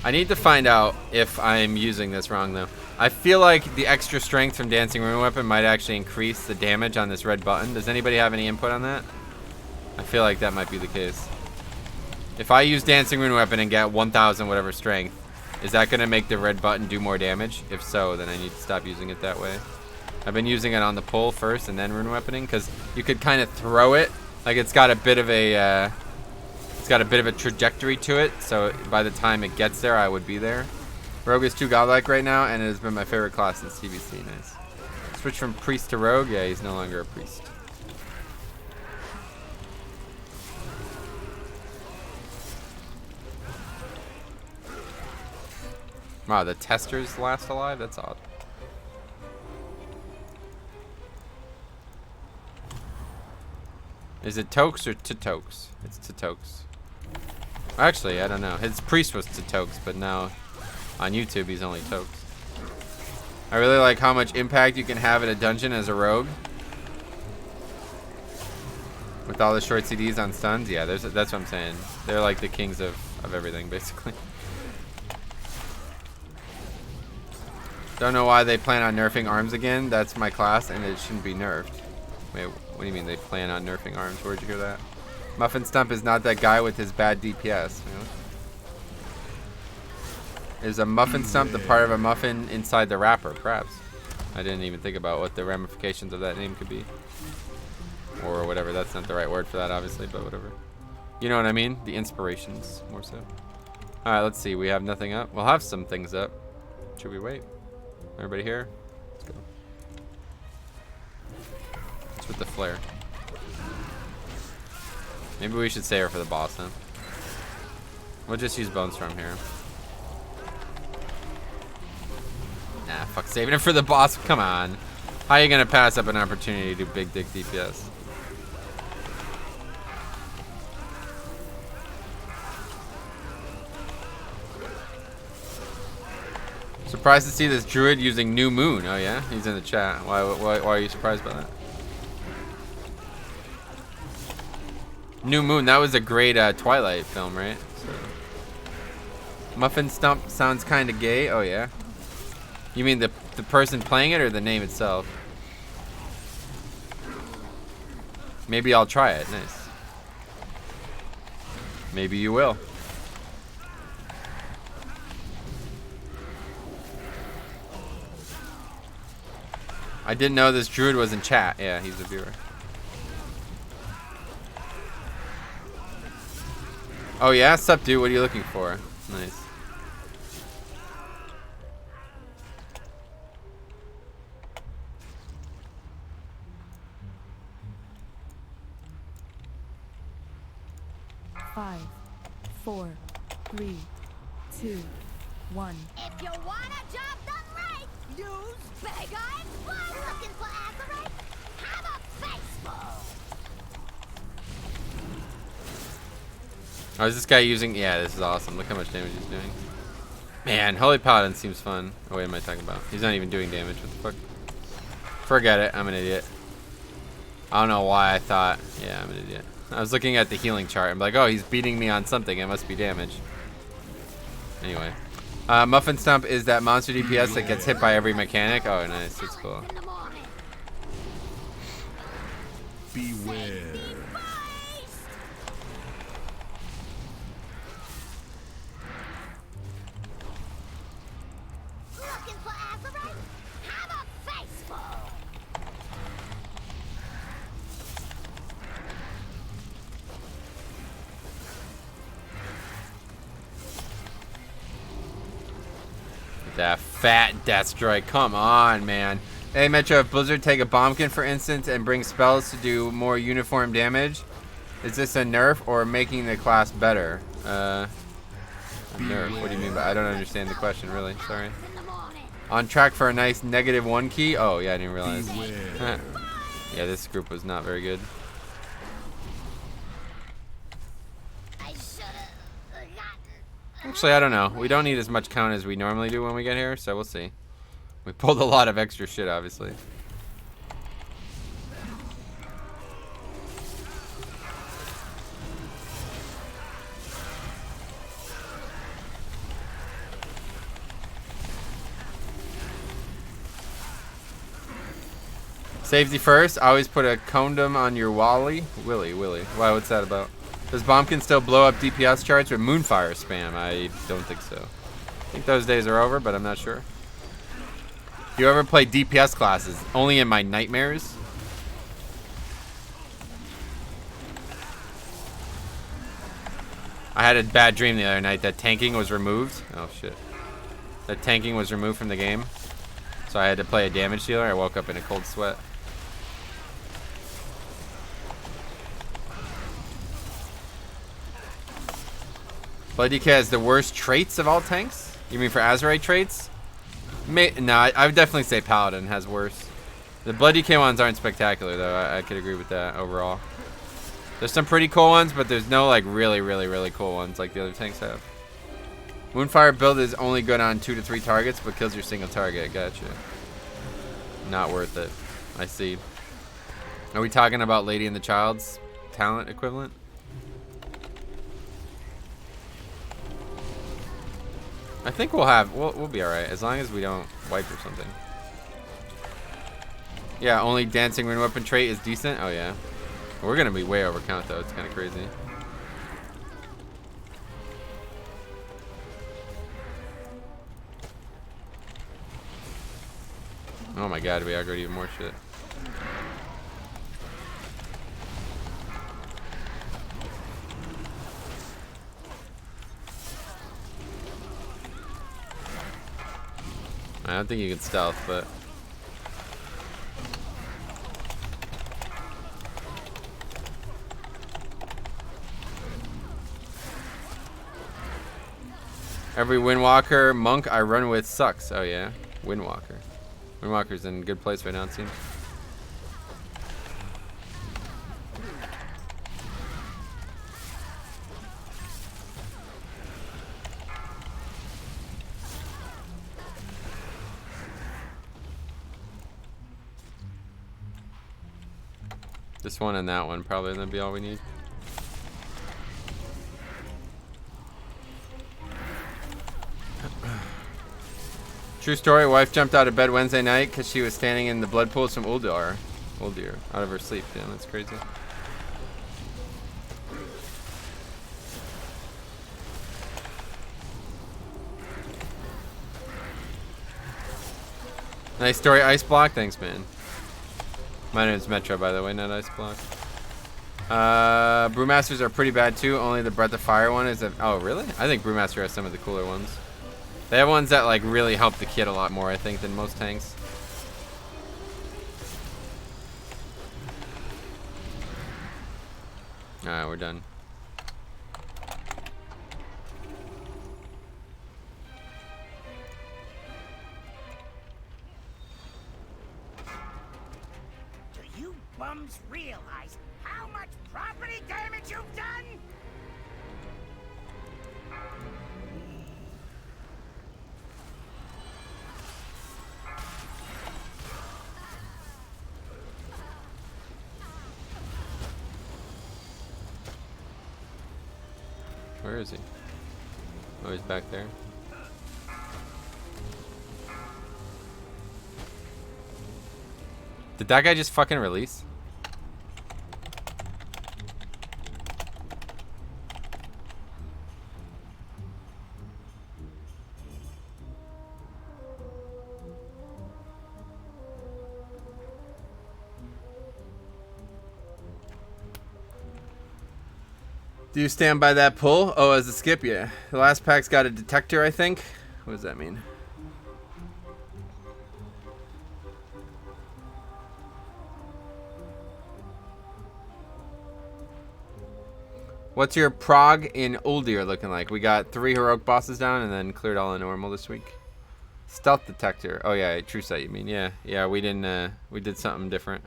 I need to find out if I'm using this wrong, though. I feel like the extra strength from Dancing Rune Weapon might actually increase the damage on this red button. Does anybody have any input on that? I feel like that might be the case. If I use Dancing Rune Weapon and get 1,000 whatever strength, is that going to make the red button do more damage? If so, then I need to stop using it that way. I've been using it on the pull first and then Rune Weaponing, because you could kind of throw it. Like it's got a bit of a trajectory to it, so by the time it gets there, I would be there. Rogue is too godlike right now, and it has been my favorite class since TBC. Nice. Switch from priest to rogue. Yeah, he's no longer a priest. Wow, the testers last alive? That's odd. Is it Tokes or Totokes? It's Totokes. Actually, I don't know. His priest was Totokes, but now on YouTube he's only Tokes. I really like how much impact you can have in a dungeon as a rogue. With all the short CDs on stuns, yeah, that's what I'm saying. They're like the kings of everything, basically. Don't know why they plan on nerfing arms again. That's my class, and it shouldn't be nerfed. Wait, what do you mean they plan on nerfing arms? Where'd you hear that? Muffin Stump is not that guy with his bad DPS. You know? Is a Muffin Stump the part of a muffin inside the wrapper? Perhaps. I didn't even think about what the ramifications of that name could be. Or whatever. That's not the right word for that, obviously, but whatever. You know what I mean? The inspirations, more so. Alright, let's see. We have nothing up. We'll have some things up. Should we wait? Everybody here? Let's go. What's with the flare? Maybe we should save her for the boss, huh? We'll just use Bone Storm here. Nah, fuck saving it for the boss. Come on. How are you gonna pass up an opportunity to do big dick DPS? Surprised to see this druid using New Moon. Oh yeah, he's in the chat. Why are you surprised by that? New Moon, that was a great Twilight film, right? So. Muffin Stump sounds kind of gay. Oh yeah. You mean the person playing it or the name itself? Maybe I'll try it. Nice. Maybe you will. I didn't know this druid was in chat. Yeah, he's a viewer. Oh yeah? Sup, dude? What are you looking for? Nice. Five, 4, 3, 2, 1. If you want a job done right, use Beggar and Blood. Looking for Azurite? Have a face full. Oh, is this guy using... Yeah, this is awesome. Look how much damage he's doing. Man, Holy Paladin seems fun. Oh, what am I talking about? He's not even doing damage. What the fuck? Forget it. I'm an idiot. I don't know why I thought... Yeah, I'm an idiot. I was looking at the healing chart. I'm like, oh, he's beating me on something. It must be damage. Anyway. Muffin Stump is that monster DPS that gets hit by every mechanic. Oh, nice. That's cool. Beware. Looking for Azurite? Have a face full. That fat Deathstrike. Come on, man. Hey, Metro, if Blizzard take a Bombkin, for instance, and bring spells to do more uniform damage, is this a nerf or making the class better? A nerf? What do you mean by... I don't understand the question, really. Sorry. On track for a nice -1 key? Oh, yeah, I didn't realize. Yeah, this group was not very good. Actually, I don't know. We don't need as much count as we normally do when we get here, so we'll see. We pulled a lot of extra shit, obviously. Safety first. Always put a condom on your Willy. Why, what's that about? Does Bombkin still blow up DPS charts with Moonfire spam? I don't think so. I think those days are over, but I'm not sure. Do you ever play DPS classes? Only in my nightmares? I had a bad dream the other night that tanking was removed. Oh shit. That tanking was removed from the game. So I had to play a damage dealer. I woke up in a cold sweat. Blood DK has the worst traits of all tanks? You mean for Azurite traits? No, I would definitely say Paladin has worse. The Blood DK ones aren't spectacular, though. I could agree with that overall. There's some pretty cool ones, but there's no like really cool ones like the other tanks have. Moonfire build is only good on 2 to 3 targets, but kills your single target. Gotcha. Not worth it. I see. Are we talking about Lady and the Child's talent equivalent? I think we'll be alright as long as we don't wipe or something. Yeah, only dancing rune weapon trait is decent. Oh yeah. We're gonna be way over count though. It's kind of crazy. Oh my god, we aggroed even more shit. I don't think you can stealth, but every Windwalker monk I run with sucks. Oh yeah, Windwalker. Windwalker's in good place right now, it seems. This one and that one probably gonna be all we need. True story, wife jumped out of bed Wednesday night because she was standing in the blood pools from Uldir out of her sleep. Damn, that's crazy. Nice story, Ice Block. Thanks, man. My name's Metro, by the way, not Ice Block. Brewmasters are pretty bad too. Only the Breath of Fire one is. Oh, really? I think Brewmaster has some of the cooler ones. They have ones that like really help the kit a lot more, I think, than most tanks. Alright, we're done. Do you bums realize how much property damage you've done? Where is he? Oh, he's back there. Did that guy just fucking release? Do you stand by that pull? Oh, as a skip, yeah. The last pack's got a detector, I think. What does that mean? What's your prog in Uldir looking like? We got 3 heroic bosses down and then cleared all in normal this week. Stealth detector. Oh yeah, true sight you mean. Yeah, we didn't we did something different.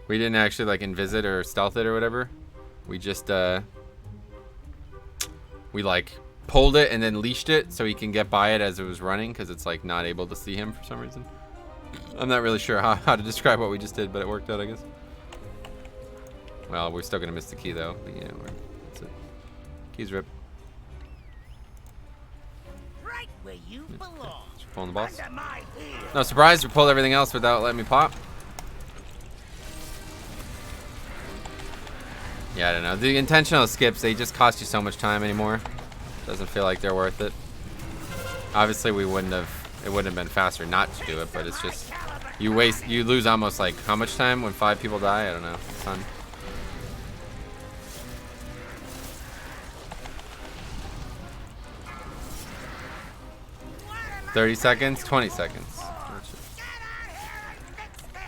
We didn't actually like invisit or stealth it or whatever. We just we like pulled it and then leashed it so he can get by it as it was running because it's like not able to see him for some reason. I'm not really sure how to describe what we just did, but it worked out, I guess. Well, we're still gonna miss the key though. But yeah, that's it. Keys rip. Right where you belong. Pulling the boss. Under my heel. No surprise, we pulled everything else without letting me pop. Yeah, I don't know. The intentional skips, they just cost you so much time anymore. Doesn't feel like they're worth it. Obviously, it wouldn't have been faster not to do it, but it's just, you lose almost like, how much time when 5 people die? I don't know. It's fun. What am I 30 seconds, 20 seconds. Get out here and fix this!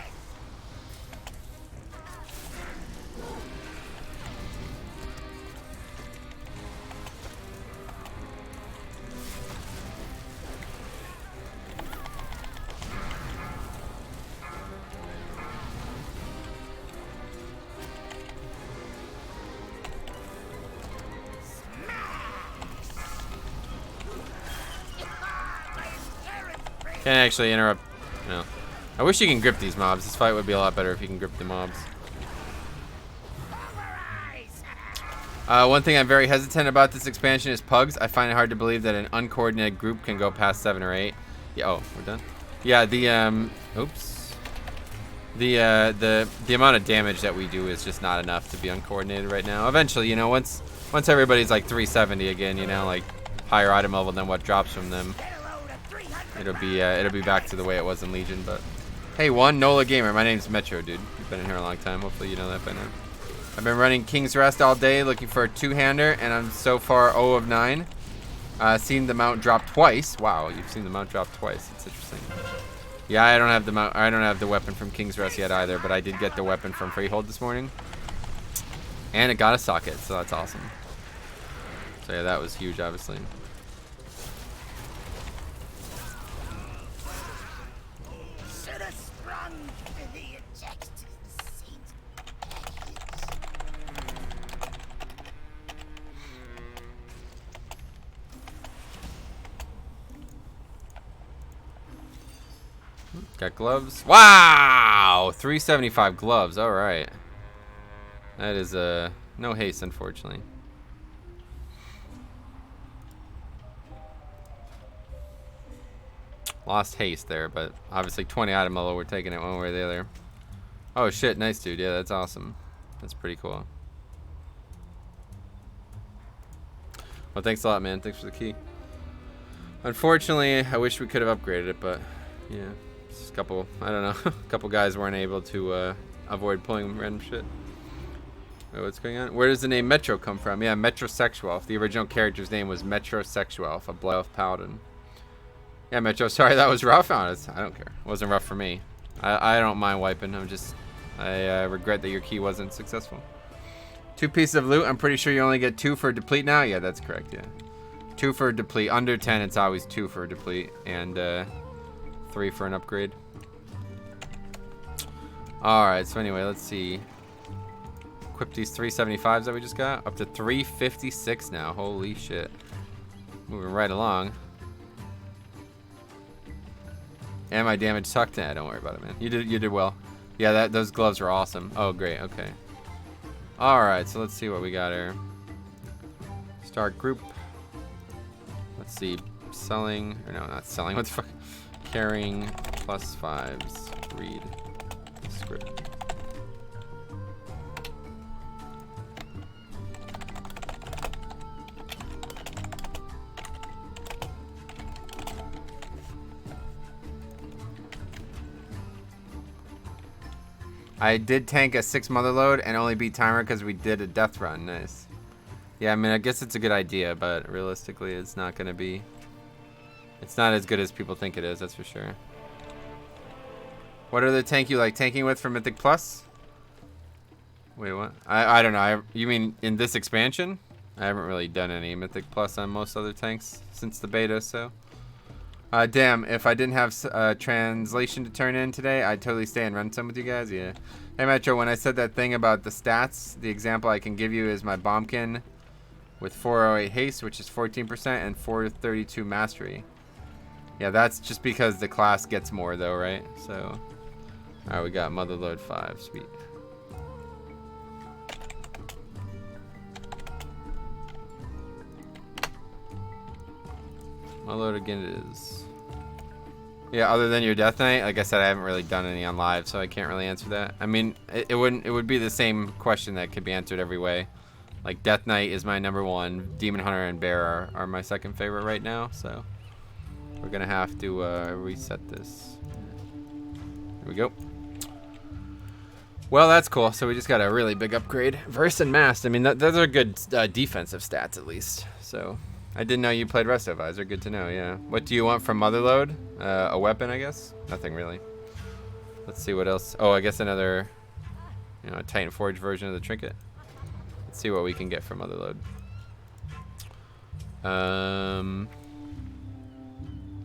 Can't actually interrupt. No. I wish you can grip these mobs. This fight would be a lot better if you can grip the mobs. One thing I'm very hesitant about this expansion is pugs. I find it hard to believe that an uncoordinated group can go past 7 or 8. Yeah, oh, we're done. Yeah, the oops. The amount of damage that we do is just not enough to be uncoordinated right now. Eventually, you know, once everybody's like 370 again, you know, like higher item level than what drops from them, it'll be back to the way it was in Legion. But hey, Nola Gamer, my name's Metro, dude. You've been in here a long time. Hopefully you know that by now. I've been running King's Rest all day looking for a 2-hander, and I'm so far 0 of 9. Seen the mount drop twice. Wow, you've seen the mount drop twice. It's interesting. Yeah, I don't have the mount. I don't have the weapon from King's Rest yet either, but I did get the weapon from Freehold this morning, and it got a socket, so that's awesome. So yeah, that was huge, obviously. Should have sprung for the ejected seat. Got gloves. Wow, 375 gloves. All right. That is no haste, unfortunately. Lost haste there, but obviously 20 item level. We're taking it one way or the other. Oh shit, nice dude. Yeah, that's awesome. That's pretty cool. Well, thanks a lot, man. Thanks for the key. Unfortunately, I wish we could have upgraded it, but yeah. Just a couple, I don't know, a couple guys weren't able to avoid pulling random shit. Wait, what's going on? Where does the name Metro come from? Yeah, Metrosexual. The original character's name was Metrosexual, a Blood Elf Paladin. Yeah, Metro, sorry that was rough. I don't care. It wasn't rough for me. I don't mind wiping. I regret that your key wasn't successful. 2 pieces of loot. I'm pretty sure you only get 2 for deplete now. Yeah, that's correct, yeah. 2 for deplete. Under 10, it's always 2 for deplete. And, 3 for an upgrade. Alright, so anyway, let's see. Equip these 375s that we just got. Up to 356 now. Holy shit. Moving right along. And my damage sucked. Nah, don't worry about it, man. You did well. Yeah, those gloves were awesome. Oh, great. Okay. Alright, so let's see what we got here. Start group. Let's see. Selling. Or no, not selling. What the fuck? Carrying +5s. Read script. I did tank a 6 mother load and only beat timer because we did a death run. Nice. Yeah, I mean, I guess it's a good idea, but realistically, it's not going to be... It's not as good as people think it is, that's for sure. What are the tank you like tanking with for Mythic Plus? Wait, what? I don't know. You mean in this expansion? I haven't really done any Mythic Plus on most other tanks since the beta, so... damn, if I didn't have translation to turn in today, I'd totally stay and run some with you guys, yeah. Hey, Metro, when I said that thing about the stats, the example I can give you is my Bombkin with 408 haste, which is 14%, and 432 mastery. Yeah, that's just because the class gets more, though, right? So, alright, we got Mother Load 5, sweet. Mother Load again it is. Yeah, other than your Death Knight, like I said, I haven't really done any on live, so I can't really answer that. I mean, it would be the same question that could be answered every way. Like, Death Knight is my #1, Demon Hunter and Bear are my second favorite right now, so we're gonna have to reset this. Here we go. Well, that's cool. So we just got a really big upgrade. Verse and Mast, I mean, those are good defensive stats at least. So I didn't know you played Resto Visor. Good to know, yeah. What do you want from Motherload? A weapon, I guess? Nothing really. Let's see what else. Oh, I guess another, you know, a Titan Forge version of the trinket. Let's see what we can get from Motherload.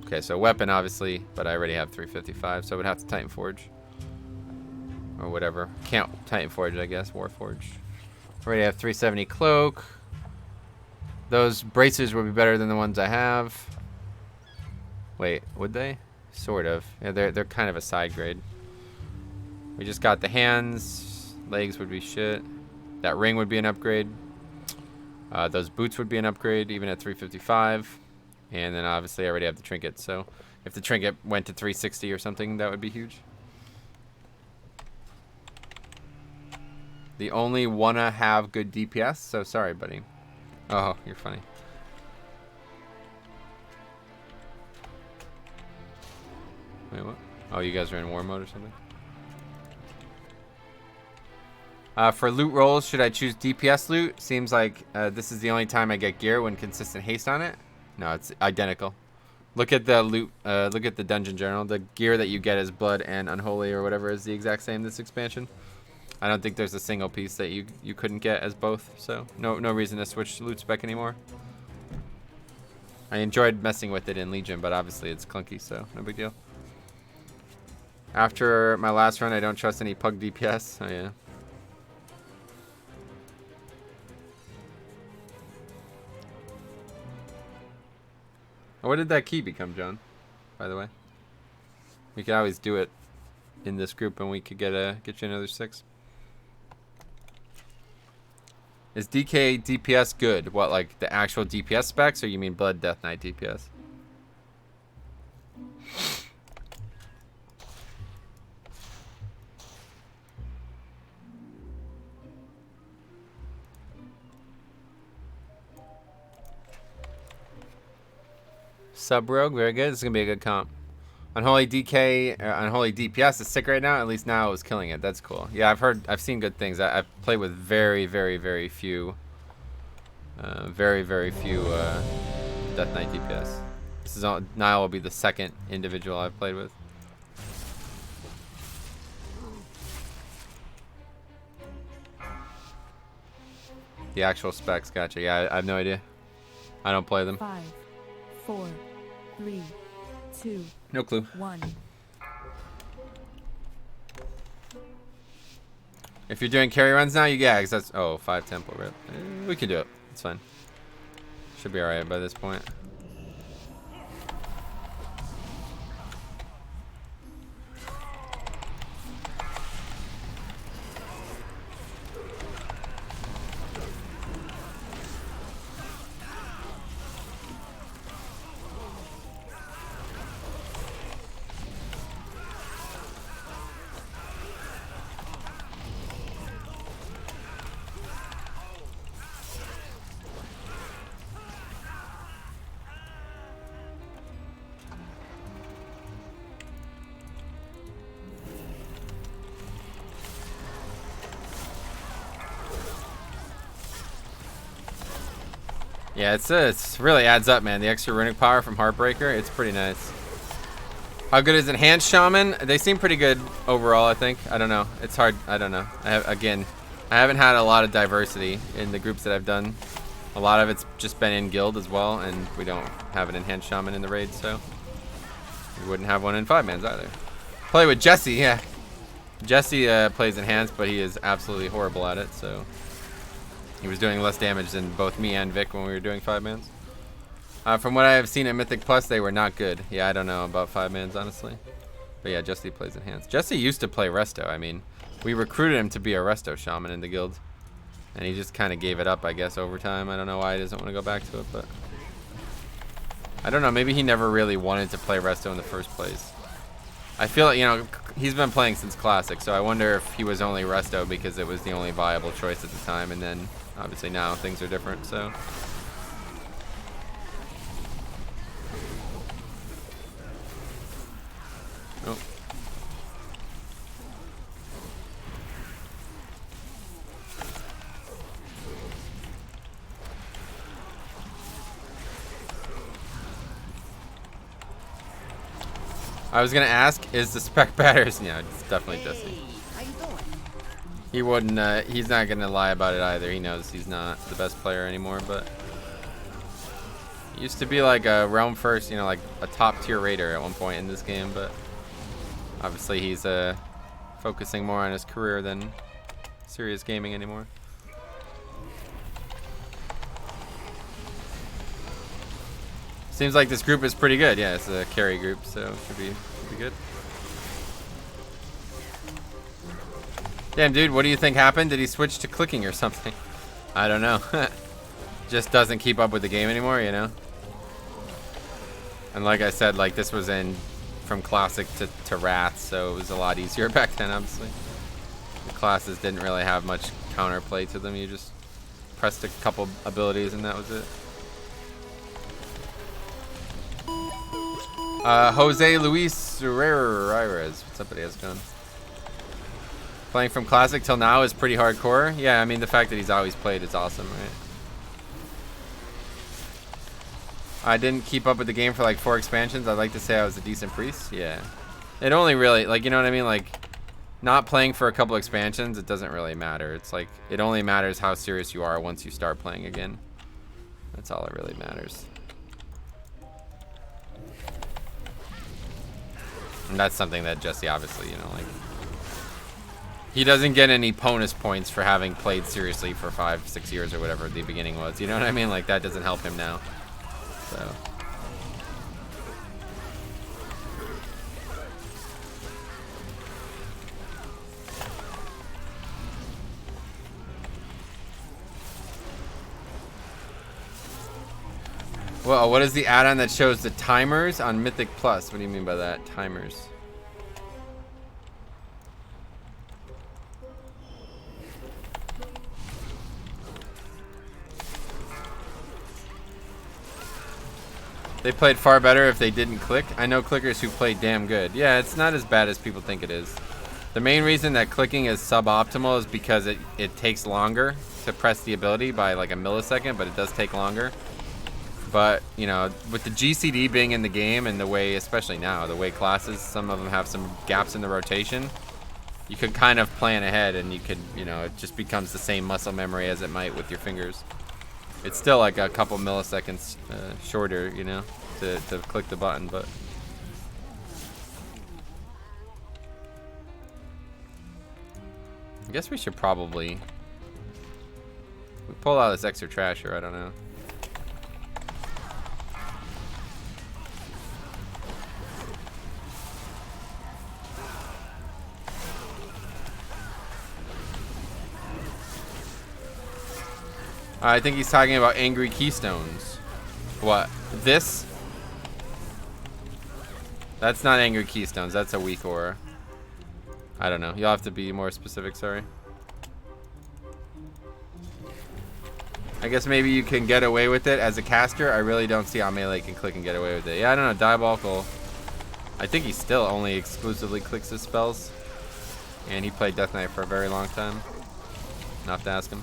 Okay, so weapon, obviously, but I already have 355, so I would have to Titan Forge. Or whatever. Can't Titan Forge, I guess. Warforge. Already have 370 cloak. Those bracers would be better than the ones I have. Wait, would they? Sort of. Yeah, they're kind of a side grade. We just got the hands. Legs would be shit. That ring would be an upgrade. Those boots would be an upgrade, even at 355. And then obviously I already have the trinket, so if the trinket went to 360 or something, that would be huge. The only wanna have good DPS, so sorry, buddy. Oh, you're funny. Wait, what? Oh, you guys are in war mode or something? For loot rolls, should I choose DPS loot? Seems like this is the only time I get gear when consistent haste on it. No, it's identical. Look at the loot. Look at the dungeon journal. The gear that you get as blood and unholy or whatever is the exact same this expansion. I don't think there's a single piece that you couldn't get as both. So no reason to switch loot spec anymore. I enjoyed messing with it in Legion, but obviously it's clunky, so no big deal. After my last run, I don't trust any pug DPS. Oh yeah. What did that key become, John? By the way, we could always do it in this group, and we could get you another 6. Is DK DPS good? What, like the actual DPS specs, or you mean Blood Death Knight DPS? Sub Rogue, very good. This is gonna be a good comp. Unholy DK, Unholy DPS is sick right now. At least now it was killing it. That's cool. Yeah, I've seen good things. I've played with very few, very few Death Knight DPS. This is Nile will be the second individual I've played with. The actual specs, gotcha. Yeah, I have no idea. I don't play them. 5, 4, 3, 2, no clue. 1. If you're doing carry runs now, yeah, because that's 5 temple, right? We can do it. It's fine. Should be alright by this point. Yeah, it's really adds up, man. The extra runic power from Heartbreaker, it's pretty nice. How good is Enhanced Shaman? They seem pretty good overall, I think. I don't know. It's hard. I don't know. I haven't had a lot of diversity in the groups that I've done. A lot of it's just been in guild as well, and we don't have an Enhanced Shaman in the raid, so we wouldn't have one in 5-mans either. Play with Jesse, yeah. Jesse plays Enhanced, but he is absolutely horrible at it, so he was doing less damage than both me and Vic when we were doing 5-mans. From what I have seen at Mythic Plus, they were not good. Yeah, I don't know about 5-mans, honestly. But yeah, Jesse plays Enhanced. Jesse used to play Resto. I mean, we recruited him to be a Resto Shaman in the guild. And he just kind of gave it up, I guess, over time. I don't know why he doesn't want to go back to it, but I don't know. Maybe he never really wanted to play Resto in the first place. I feel like, you know, he's been playing since Classic, so I wonder if he was only Resto because it was the only viable choice at the time, and then obviously now things are different, so. Oh. I was gonna ask, is the spec batters? Yeah, it's definitely Jesse. How you doing? He wouldn't, he's not gonna lie about it either. He knows he's not the best player anymore, but he used to be like a realm first, you know, like a top tier raider at one point in this game, but obviously he's focusing more on his career than serious gaming anymore. Seems like this group is pretty good. Yeah, it's a carry group, so should be good. Damn, dude, what do you think happened? Did he switch to clicking or something? I don't know. Just doesn't keep up with the game anymore, you know? And like I said, like this was in from Classic to Wrath, so it was a lot easier back then, obviously. The classes didn't really have much counterplay to them. You just pressed a couple abilities and that was it. Jose Luis Ramirez. What's up, buddy? How's it going? Playing from Classic till now is pretty hardcore. Yeah, I mean, the fact that he's always played is awesome, right? I didn't keep up with the game for like 4 expansions. I'd like to say I was a decent priest. Yeah. It only really, like, you know what I mean? Like, not playing for a couple expansions, it doesn't really matter. It's like, it only matters how serious you are once you start playing again. That's all that really matters. And that's something that Jesse obviously, you know, like, he doesn't get any bonus points for having played seriously for 5-6 years or whatever the beginning was. You know what I mean? Like, that doesn't help him now. So. Well, what is the add-on that shows the timers on Mythic Plus? What do you mean by that? Timers. They played far better if they didn't click. I know clickers who play damn good. Yeah, it's not as bad as people think it is. The main reason that clicking is suboptimal is because it takes longer to press the ability by like a millisecond, but it does take longer. But, you know, with the GCD being in the game and the way, especially now, the way classes, some of them have some gaps in the rotation, you could kind of plan ahead and you could, you know, it just becomes the same muscle memory as it might with your fingers. It's still like a couple milliseconds shorter, you know, to click the button, but... I guess we should probably... We pull out this extra trash here, I don't know. I think he's talking about angry keystones. What? This? That's not angry keystones. That's a weak aura. I don't know. You'll have to be more specific, sorry. I guess maybe you can get away with it as a caster. I really don't see how melee can click and get away with it. Yeah, I don't know. Diabolical. I think he still only exclusively clicks his spells. And he played Death Knight for a very long time. I'll have to ask him.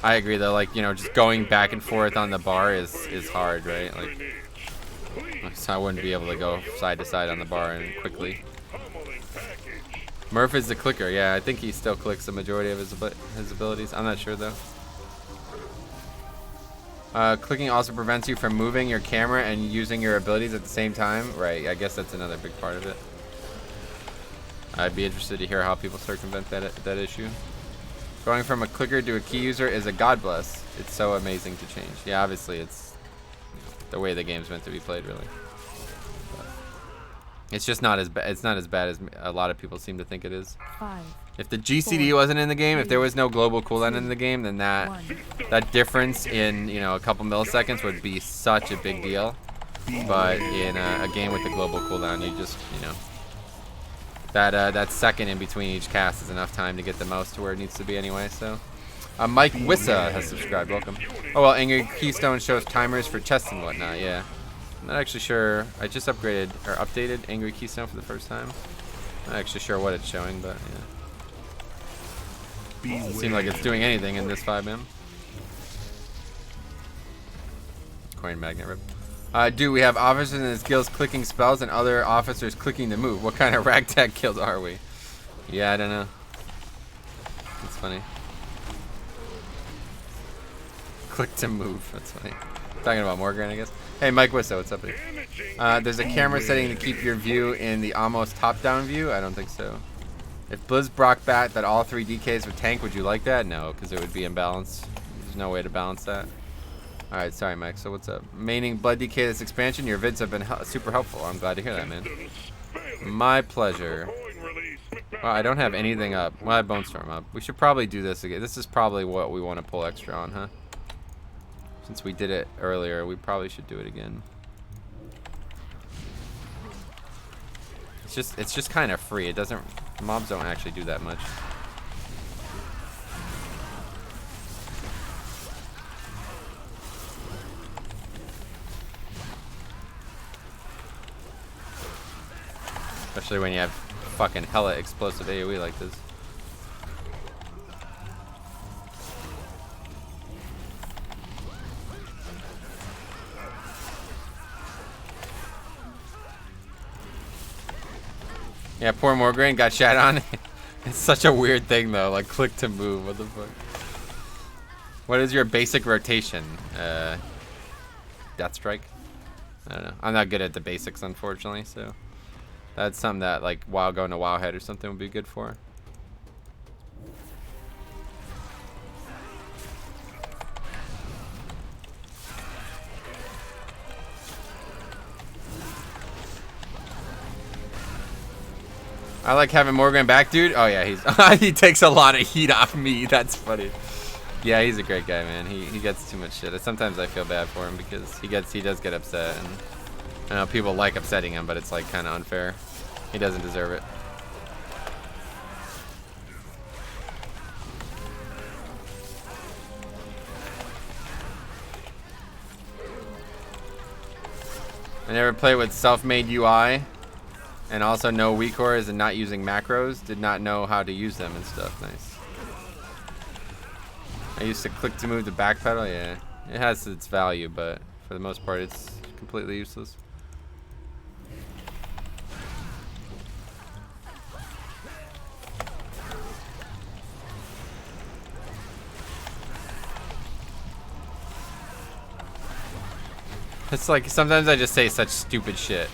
I agree though, like, you know, just going back and forth on the bar is hard, right? Like, so I wouldn't be able to go side to side on the bar and quickly. Murph is the clicker, yeah, I think he still clicks the majority of his abilities. I'm not sure though. Clicking also prevents you from moving your camera and using your abilities at the same time. Right, I guess that's another big part of it. I'd be interested to hear how people circumvent that issue. Going from a clicker to a key user is a god bless. It's so amazing to change. Yeah, obviously it's the way the game's meant to be played, really. But it's just not as bad. It's not as bad as a lot of people seem to think it is. 5. If the GCD wasn't in the game, if there was no global cooldown in the game, then that difference in, you know, a couple milliseconds would be such a big deal. But in a game with the global cooldown, you just, you know, that second in between each cast is enough time to get the mouse to where it needs to be anyway. So, Mike Wissa has subscribed. Welcome. Oh well, Angry Keystone shows timers for chests and whatnot. Yeah, I'm not actually sure. I just upgraded or updated Angry Keystone for the first time. I'm not actually sure what it's showing, but yeah, doesn't seem like it's doing anything in this 5M. Coin magnet rip. Do we have officers in his guilds clicking spells and other officers clicking the move? What kind of ragtag guild are we? Yeah, I don't know. It's funny. Click to move. That's funny. Talking about Morgan, I guess. Hey, Mike Wisso, what's up, buddy? There's a camera setting to keep your view in the almost top-down view? I don't think so. If Blizz brought back that all 3 DKs would tank, would you like that? No, because it would be imbalanced. There's no way to balance that. Alright, sorry, Mike. So what's up? Maining Blood DK this expansion. Your vids have been super helpful. I'm glad to hear that, man. My pleasure. Well, I don't have anything up. Well, I have Bone Storm up. We should probably do this again. This is probably what we want to pull extra on, huh? Since we did it earlier, we probably should do it again. It's just kind of free. It doesn't. Mobs don't actually do that much. Especially when you have fucking hella explosive AoE like this. Yeah, poor Morgraine got shat on. It's such a weird thing though, like click to move, what the fuck? What is your basic rotation? Death Strike? I don't know. I'm not good at the basics, unfortunately, so that's something that like while going to Wowhead or something would be good for. I like having Morgan back, dude. Oh yeah, he's he takes a lot of heat off me. That's funny. Yeah, he's a great guy, man. He gets too much shit. Sometimes I feel bad for him because he does get upset, and I know people like upsetting him, but it's like kind of unfair. He doesn't deserve it. I never played with self-made UI. And also no weak cores and not using macros. Did not know how to use them and stuff. Nice. I used to click to move the back pedal. Yeah, it has its value, but for the most part, it's completely useless. It's like sometimes I just say such stupid shit.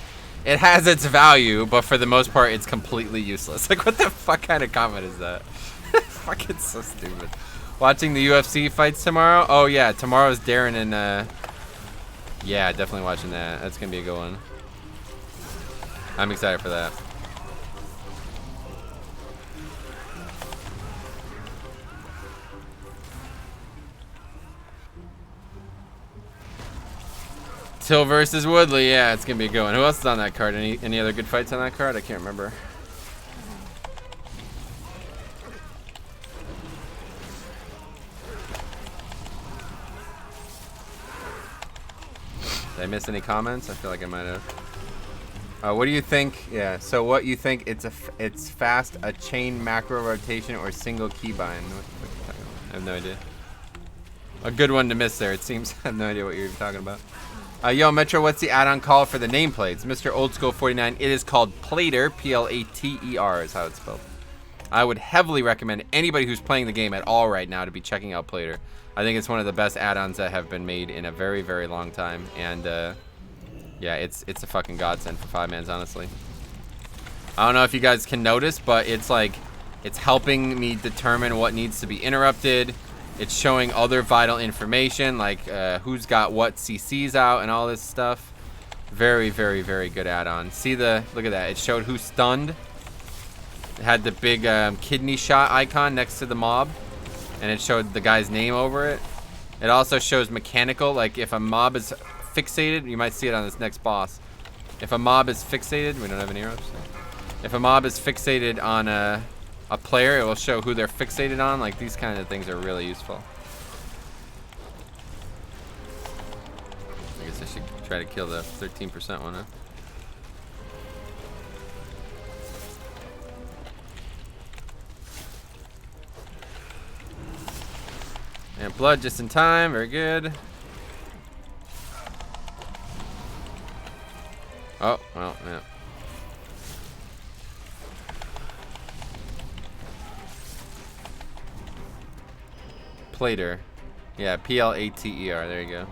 It has its value, but for the most part, it's completely useless. Like, what the fuck kind of comment is that? Fucking so stupid. Watching the UFC fights tomorrow? Oh, yeah. Tomorrow's Darren and, yeah, definitely watching that. That's going to be a good one. I'm excited for that. Till versus Woodley, yeah, it's gonna be a good one. Who else is on that card? Any other good fights on that card? I can't remember. Did I miss any comments? I feel like I might have. What do you think? Yeah. So what you think? It's fast a chain macro rotation or single keybind? I have no idea. A good one to miss there. It seems. I have no idea what you're talking about. Yo, Metro, what's the add-on call for the nameplates? Mr. Old School 49, it is called Plater, Plater is how it's spelled. I would heavily recommend anybody who's playing the game at all right now to be checking out Plater. I think it's one of the best add-ons that have been made in a very, very long time. And, yeah, it's a fucking godsend for 5-mans, honestly. I don't know if you guys can notice, but it's like, it's helping me determine what needs to be interrupted. It's showing other vital information, like who's got what CCs out and all this stuff. Very, very, very good add-on. See look at that. It showed who's stunned. It had the big kidney shot icon next to the mob. And it showed the guy's name over it. It also shows mechanical, like if a mob is fixated, you might see it on this next boss. If a mob is fixated, we don't have any arrows. So. If a mob is fixated on a player, it will show who they're fixated on. Like, these kind of things are really useful. I guess I should try to kill the 13% one, huh? And blood just in time, very good. Oh, well, yeah. Plater. Yeah, Plater. There you go.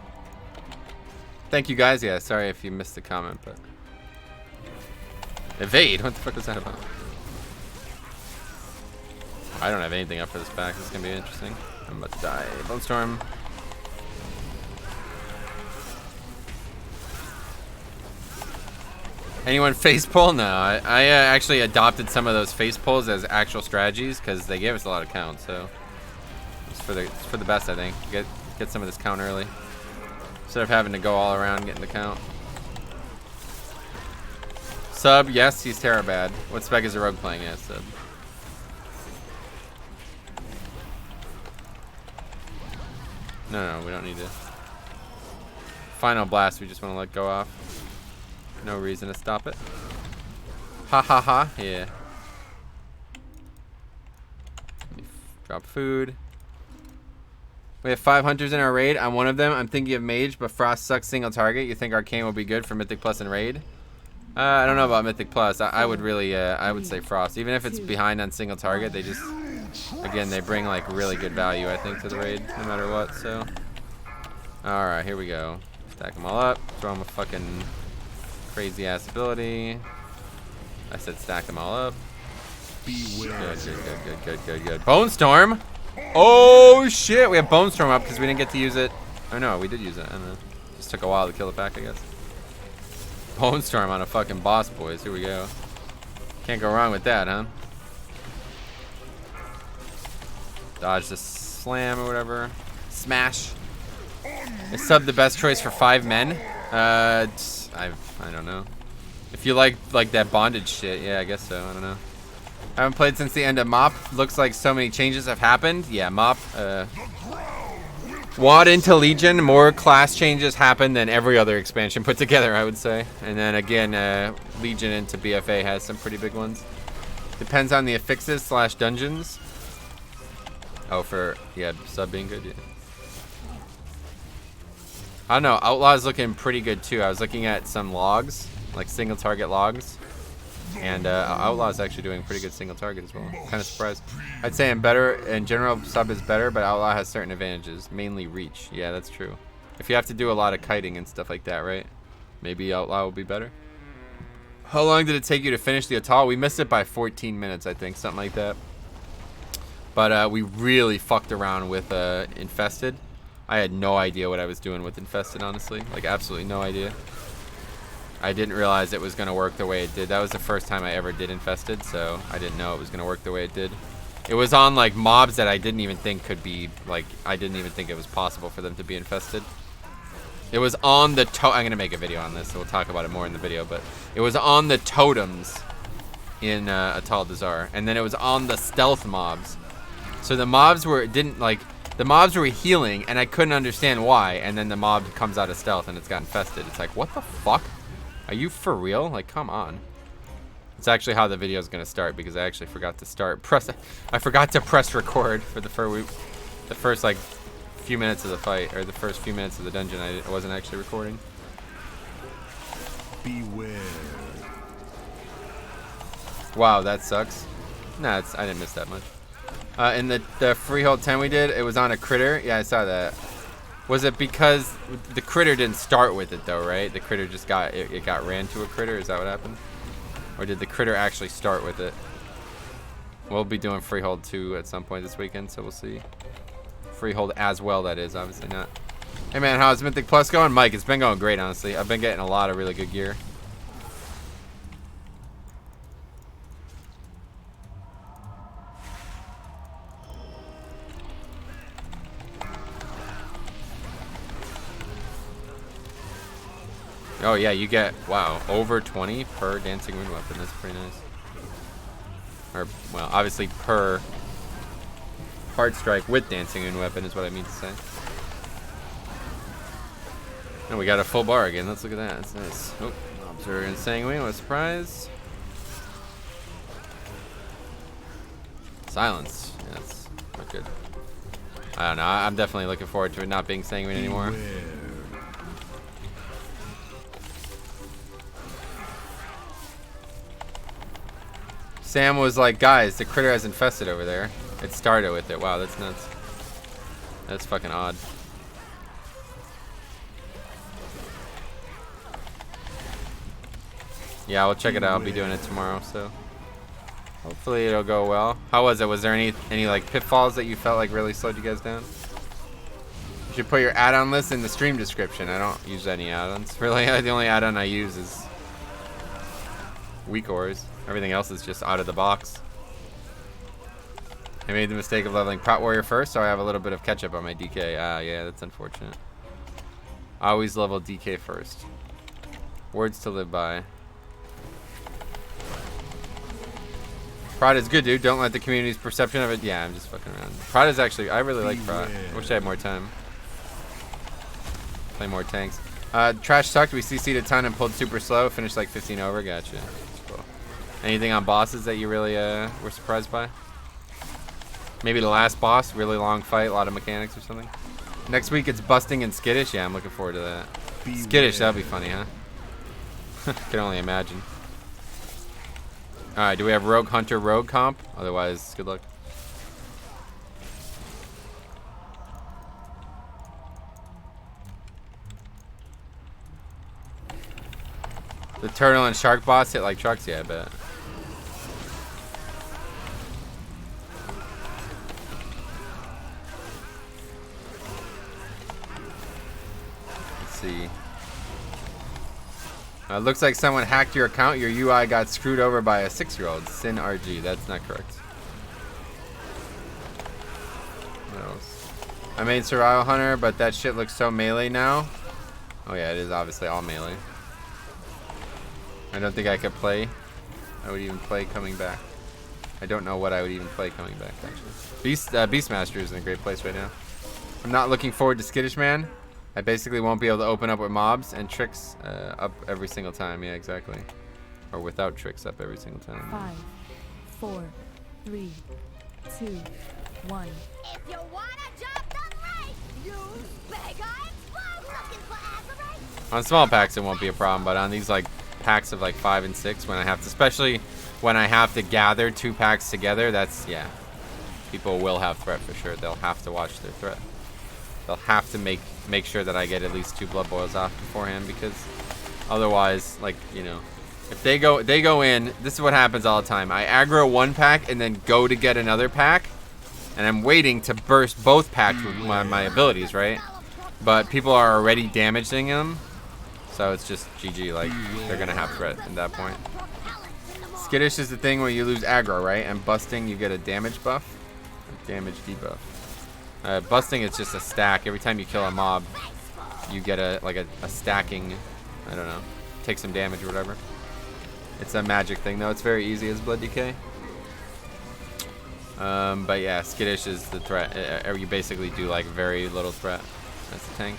Thank you guys. Yeah, sorry if you missed the comment, but evade. What the fuck was that about? I don't have anything up for this pack. This is gonna be interesting. I'm about to die. Bone Storm. Anyone face pull? No, I actually adopted some of those face pulls as actual strategies because they gave us a lot of count. So it's for the best, I think. Get some of this count early instead of having to go all around getting the count. Sub, yes, he's Terrabad. What spec is the rogue playing as? Sub. No, we don't need to. Final blast, we just want to let go off. No reason to stop it. Ha ha ha, yeah. Drop food. We have 5 hunters in our raid. I'm one of them. I'm thinking of mage, but frost sucks single target. You think arcane will be good for mythic plus and raid? I don't know about mythic plus. I would really, I would say frost. Even if it's behind on single target, they just, again, they bring like really good value, I think, to the raid, no matter what. So, all right, here we go. Stack them all up. Throw them a fucking crazy ass ability. I said stack them all up. Beware. Good. Bone Storm. Oh shit, we have Bone Storm up because we didn't get to use it. Oh no, we did use it. I don't know. Just took a while to kill it back, I guess. Bone Storm on a fucking boss, boys. Here we go. Can't go wrong with that, huh? Dodge the slam or whatever. Smash. Is sub the best choice for 5 men? I don't know. If you like that bondage shit, yeah, I guess so. I don't know. I haven't played since the end of Mop. Looks like so many changes have happened. Yeah, Mop. WoD into Legion, more class changes happened than every other expansion put together, I would say. And then again, Legion into BFA has some pretty big ones. Depends on the affixes / dungeons. Oh, yeah, sub being good, yeah. I don't know, Outlaw's looking pretty good too. I was looking at some logs, like single target logs. And Outlaw's actually doing pretty good single target as well. Kind of surprised. I'd say in general, sub is better, but Outlaw has certain advantages, mainly reach. Yeah, that's true. If you have to do a lot of kiting and stuff like that, right? Maybe Outlaw will be better. How long did it take you to finish the Atoll? We missed it by 14 minutes, I think, something like that. But we really fucked around with Infested. I had no idea what I was doing with Infested, honestly. Like, absolutely no idea. I didn't realize it was going to work the way it did. That was the first time I ever did Infested, so I didn't know it was going to work the way it did. It was on, like, mobs that I didn't even think could be, like, I didn't even think it was possible for them to be infested. It was on the I'm going to make a video on this, so we'll talk about it more in the video, but it was on the totems in Atoll Desar, and then it was on the stealth mobs. So the mobs were, the mobs were healing, and I couldn't understand why, and then the mob comes out of stealth, and it's got infested. It's like, what the fuck? Are you for real? Like, come on. It's actually how the video is going to start, because I actually forgot to I forgot to press record for the first, like, few minutes of the fight, or the first few minutes of the dungeon. I wasn't actually recording. Beware. Wow, that sucks. Nah, I didn't miss that much. In the freehold 10 we did, it was on a critter. Yeah, I saw that. Was it because the critter didn't start with it though, right? The critter just got ran to a critter. Is that what happened? Or did the critter actually start with it? We'll be doing freehold 2 at some point this weekend, so we'll see. Freehold as well, that is, obviously not. Hey man, how's Mythic Plus going? Mike, it's been going great, honestly. I've been getting a lot of really good gear. Oh yeah, you get, wow, over 20 per dancing wind weapon. That's pretty nice. Or, well, obviously per hard strike with dancing wind weapon is what I mean to say. And we got a full bar again. Let's look at that. That's nice. Oh, Observer and Sanguine. What a surprise. Silence. Yeah, that's not good. I don't know. I'm definitely looking forward to it not being Sanguine anymore. Sam was like, guys, the critter has infested over there. It started with it. Wow, that's nuts. That's fucking odd. Yeah, I'll check it out. I'll be doing it tomorrow, so hopefully it'll go well. How was it? Was there any like pitfalls that you felt like really slowed you guys down? You should put your add-on list in the stream description. I don't use any add-ons. Really, the only add-on I use is weak ores. Everything else is just out of the box. I made the mistake of leveling Prot Warrior first, so I have a little bit of catch up on my DK. Ah, yeah, that's unfortunate. I always level DK first. Words to live by. Prot is good, dude. Don't let the community's perception of it. Yeah, I'm just fucking around. Prot is actually, I really like Prot. I wish I had more time. Play more tanks. Trash sucked. We CC'd a ton and pulled super slow. Finished like 15 over. Gotcha. That's cool. Anything on bosses that you really were surprised by? Maybe the last boss, really long fight, a lot of mechanics or something. Next week it's busting and skittish. Yeah, I'm looking forward to that. Skittish, that'll be funny, huh? Can only imagine. All right, do we have Rogue Hunter Rogue comp? Otherwise, good luck. The turtle and shark boss hit like trucks. Yeah, I bet. See. Looks like someone hacked your account. Your UI got screwed over by a 6-year-old. Sin RG. That's not correct. What else? I made Survival Hunter, but that shit looks so melee now. Oh yeah, it is obviously all melee. I don't think I could play. I would even play coming back. I don't know what I would even play coming back, actually. Beastmaster is in a great place right now. I'm not looking forward to Skittish Man. I basically won't be able to open up with mobs and tricks up every single time. Yeah, exactly. Or without tricks up every single time. 5, 4, 3, 2, 1. If you want a job done right, use big eyes. Looking for azurite? On small packs, it won't be a problem, but on these like packs of like 5 and 6, when I have to, especially when I have to gather 2 packs together, that's, yeah. People will have threat for sure. They'll have to watch their threat. They'll have to make sure that I get at least 2 blood boils off beforehand, because otherwise, like, you know, if they go in, this is what happens all the time. I aggro 1 pack and then go to get another pack, and I'm waiting to burst both packs with my abilities, right? But people are already damaging them, so it's just GG. Like, they're gonna have threat at that point. Skittish is the thing where you lose aggro, right? And busting, you get a damage buff, a damage debuff. Busting is just a stack. Every time you kill a mob, you get a stacking, I don't know, take some damage or whatever. It's a magic thing though. It's very easy as blood decay. But yeah, Skittish is the threat. You basically do like very little threat as a tank.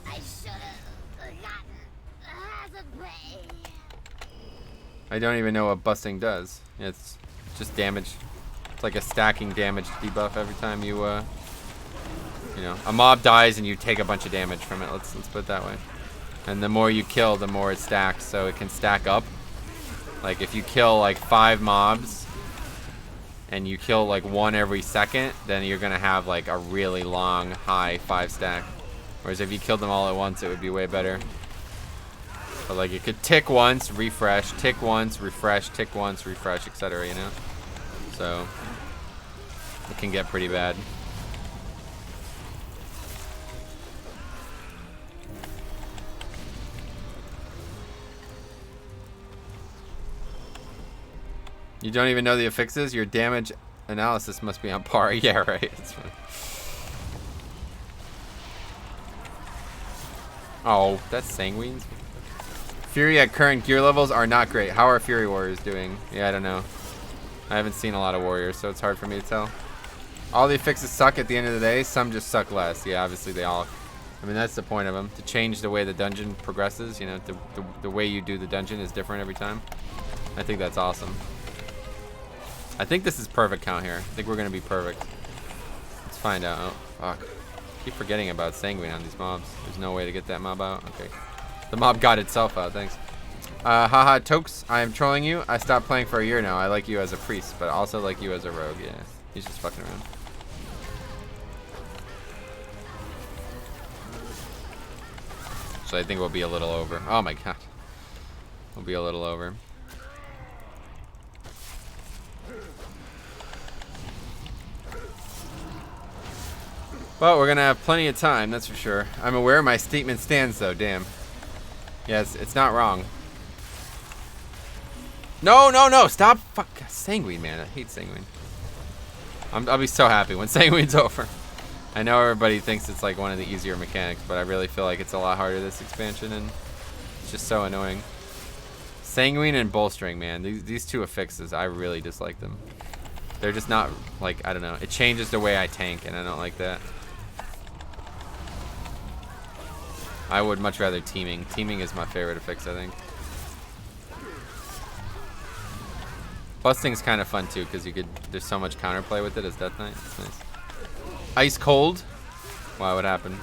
I should have gotten azurite. I don't even know what busting does. It's just damage. It's like a stacking damage debuff every time you, you know, a mob dies and you take a bunch of damage from it. Let's put it that way. And the more you kill, the more it stacks, so it can stack up. Like if you kill like 5 mobs and you kill like 1 every second, then you're gonna have like a really long high 5 stack. Whereas if you killed them all at once, it would be way better. But like it could tick once, refresh, tick once, refresh, tick once, refresh, etc. You know. So it can get pretty bad. You don't even know the affixes? Your damage analysis must be on par. Yeah, right. It's fine. Oh, that's Sanguines. Fury at current gear levels are not great. How are Fury Warriors doing? Yeah, I don't know. I haven't seen a lot of Warriors, so it's hard for me to tell. All the affixes suck at the end of the day. Some just suck less. Yeah, obviously they all... I mean, that's the point of them. To change the way the dungeon progresses, you know, the way you do the dungeon is different every time. I think that's awesome. I think this is perfect count here. I think we're going to be perfect. Let's find out. Oh, fuck. I keep forgetting about Sanguine on these mobs. There's no way to get that mob out. Okay. The mob got itself out. Thanks. Haha, Tokes, I am trolling you. I stopped playing for a year now. I like you as a priest, but also like you as a rogue. Yeah, he's just fucking around. So I think we'll be a little over. Oh my god. We'll be a little over. But we're gonna have plenty of time, that's for sure. I'm aware my statement stands though, damn. Yes, it's not wrong. No, no, no! Stop! Fuck, Sanguine, man. I hate Sanguine. I'll be so happy when Sanguine's over. I know everybody thinks it's like one of the easier mechanics, but I really feel like it's a lot harder this expansion, and it's just so annoying. Sanguine and Bolstering, man. These two affixes, I really dislike them. They're just not, like, I don't know. It changes the way I tank, and I don't like that. I would much rather Teaming. Teaming is my favorite affix, I think. Busting's kind of fun too, because there's so much counterplay with it as Death Knight. It's nice. Ice Cold. Wow, what happened?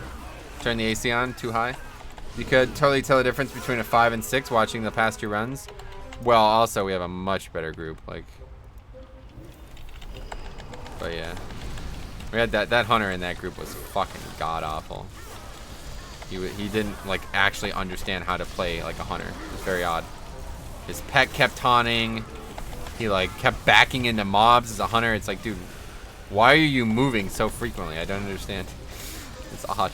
Turn the AC on too high. You could totally tell the difference between a 5 and 6 watching the past 2 runs. Well, also we have a much better group. Like, but yeah, we had that hunter in that group was fucking god awful. He didn't like actually understand how to play like a hunter. It was very odd. His pet kept taunting. He like kept backing into mobs as a hunter. It's like, dude, why are you moving so frequently? I don't understand. It's odd.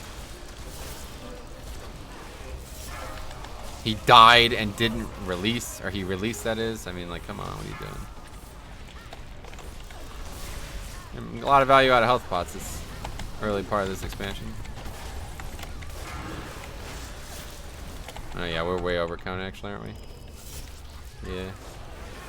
He died and didn't release, or he released, that is. I mean, like, come on, what are you doing? A lot of value out of health pots this early part of this expansion. Oh yeah, we're way over count actually, aren't we? Yeah.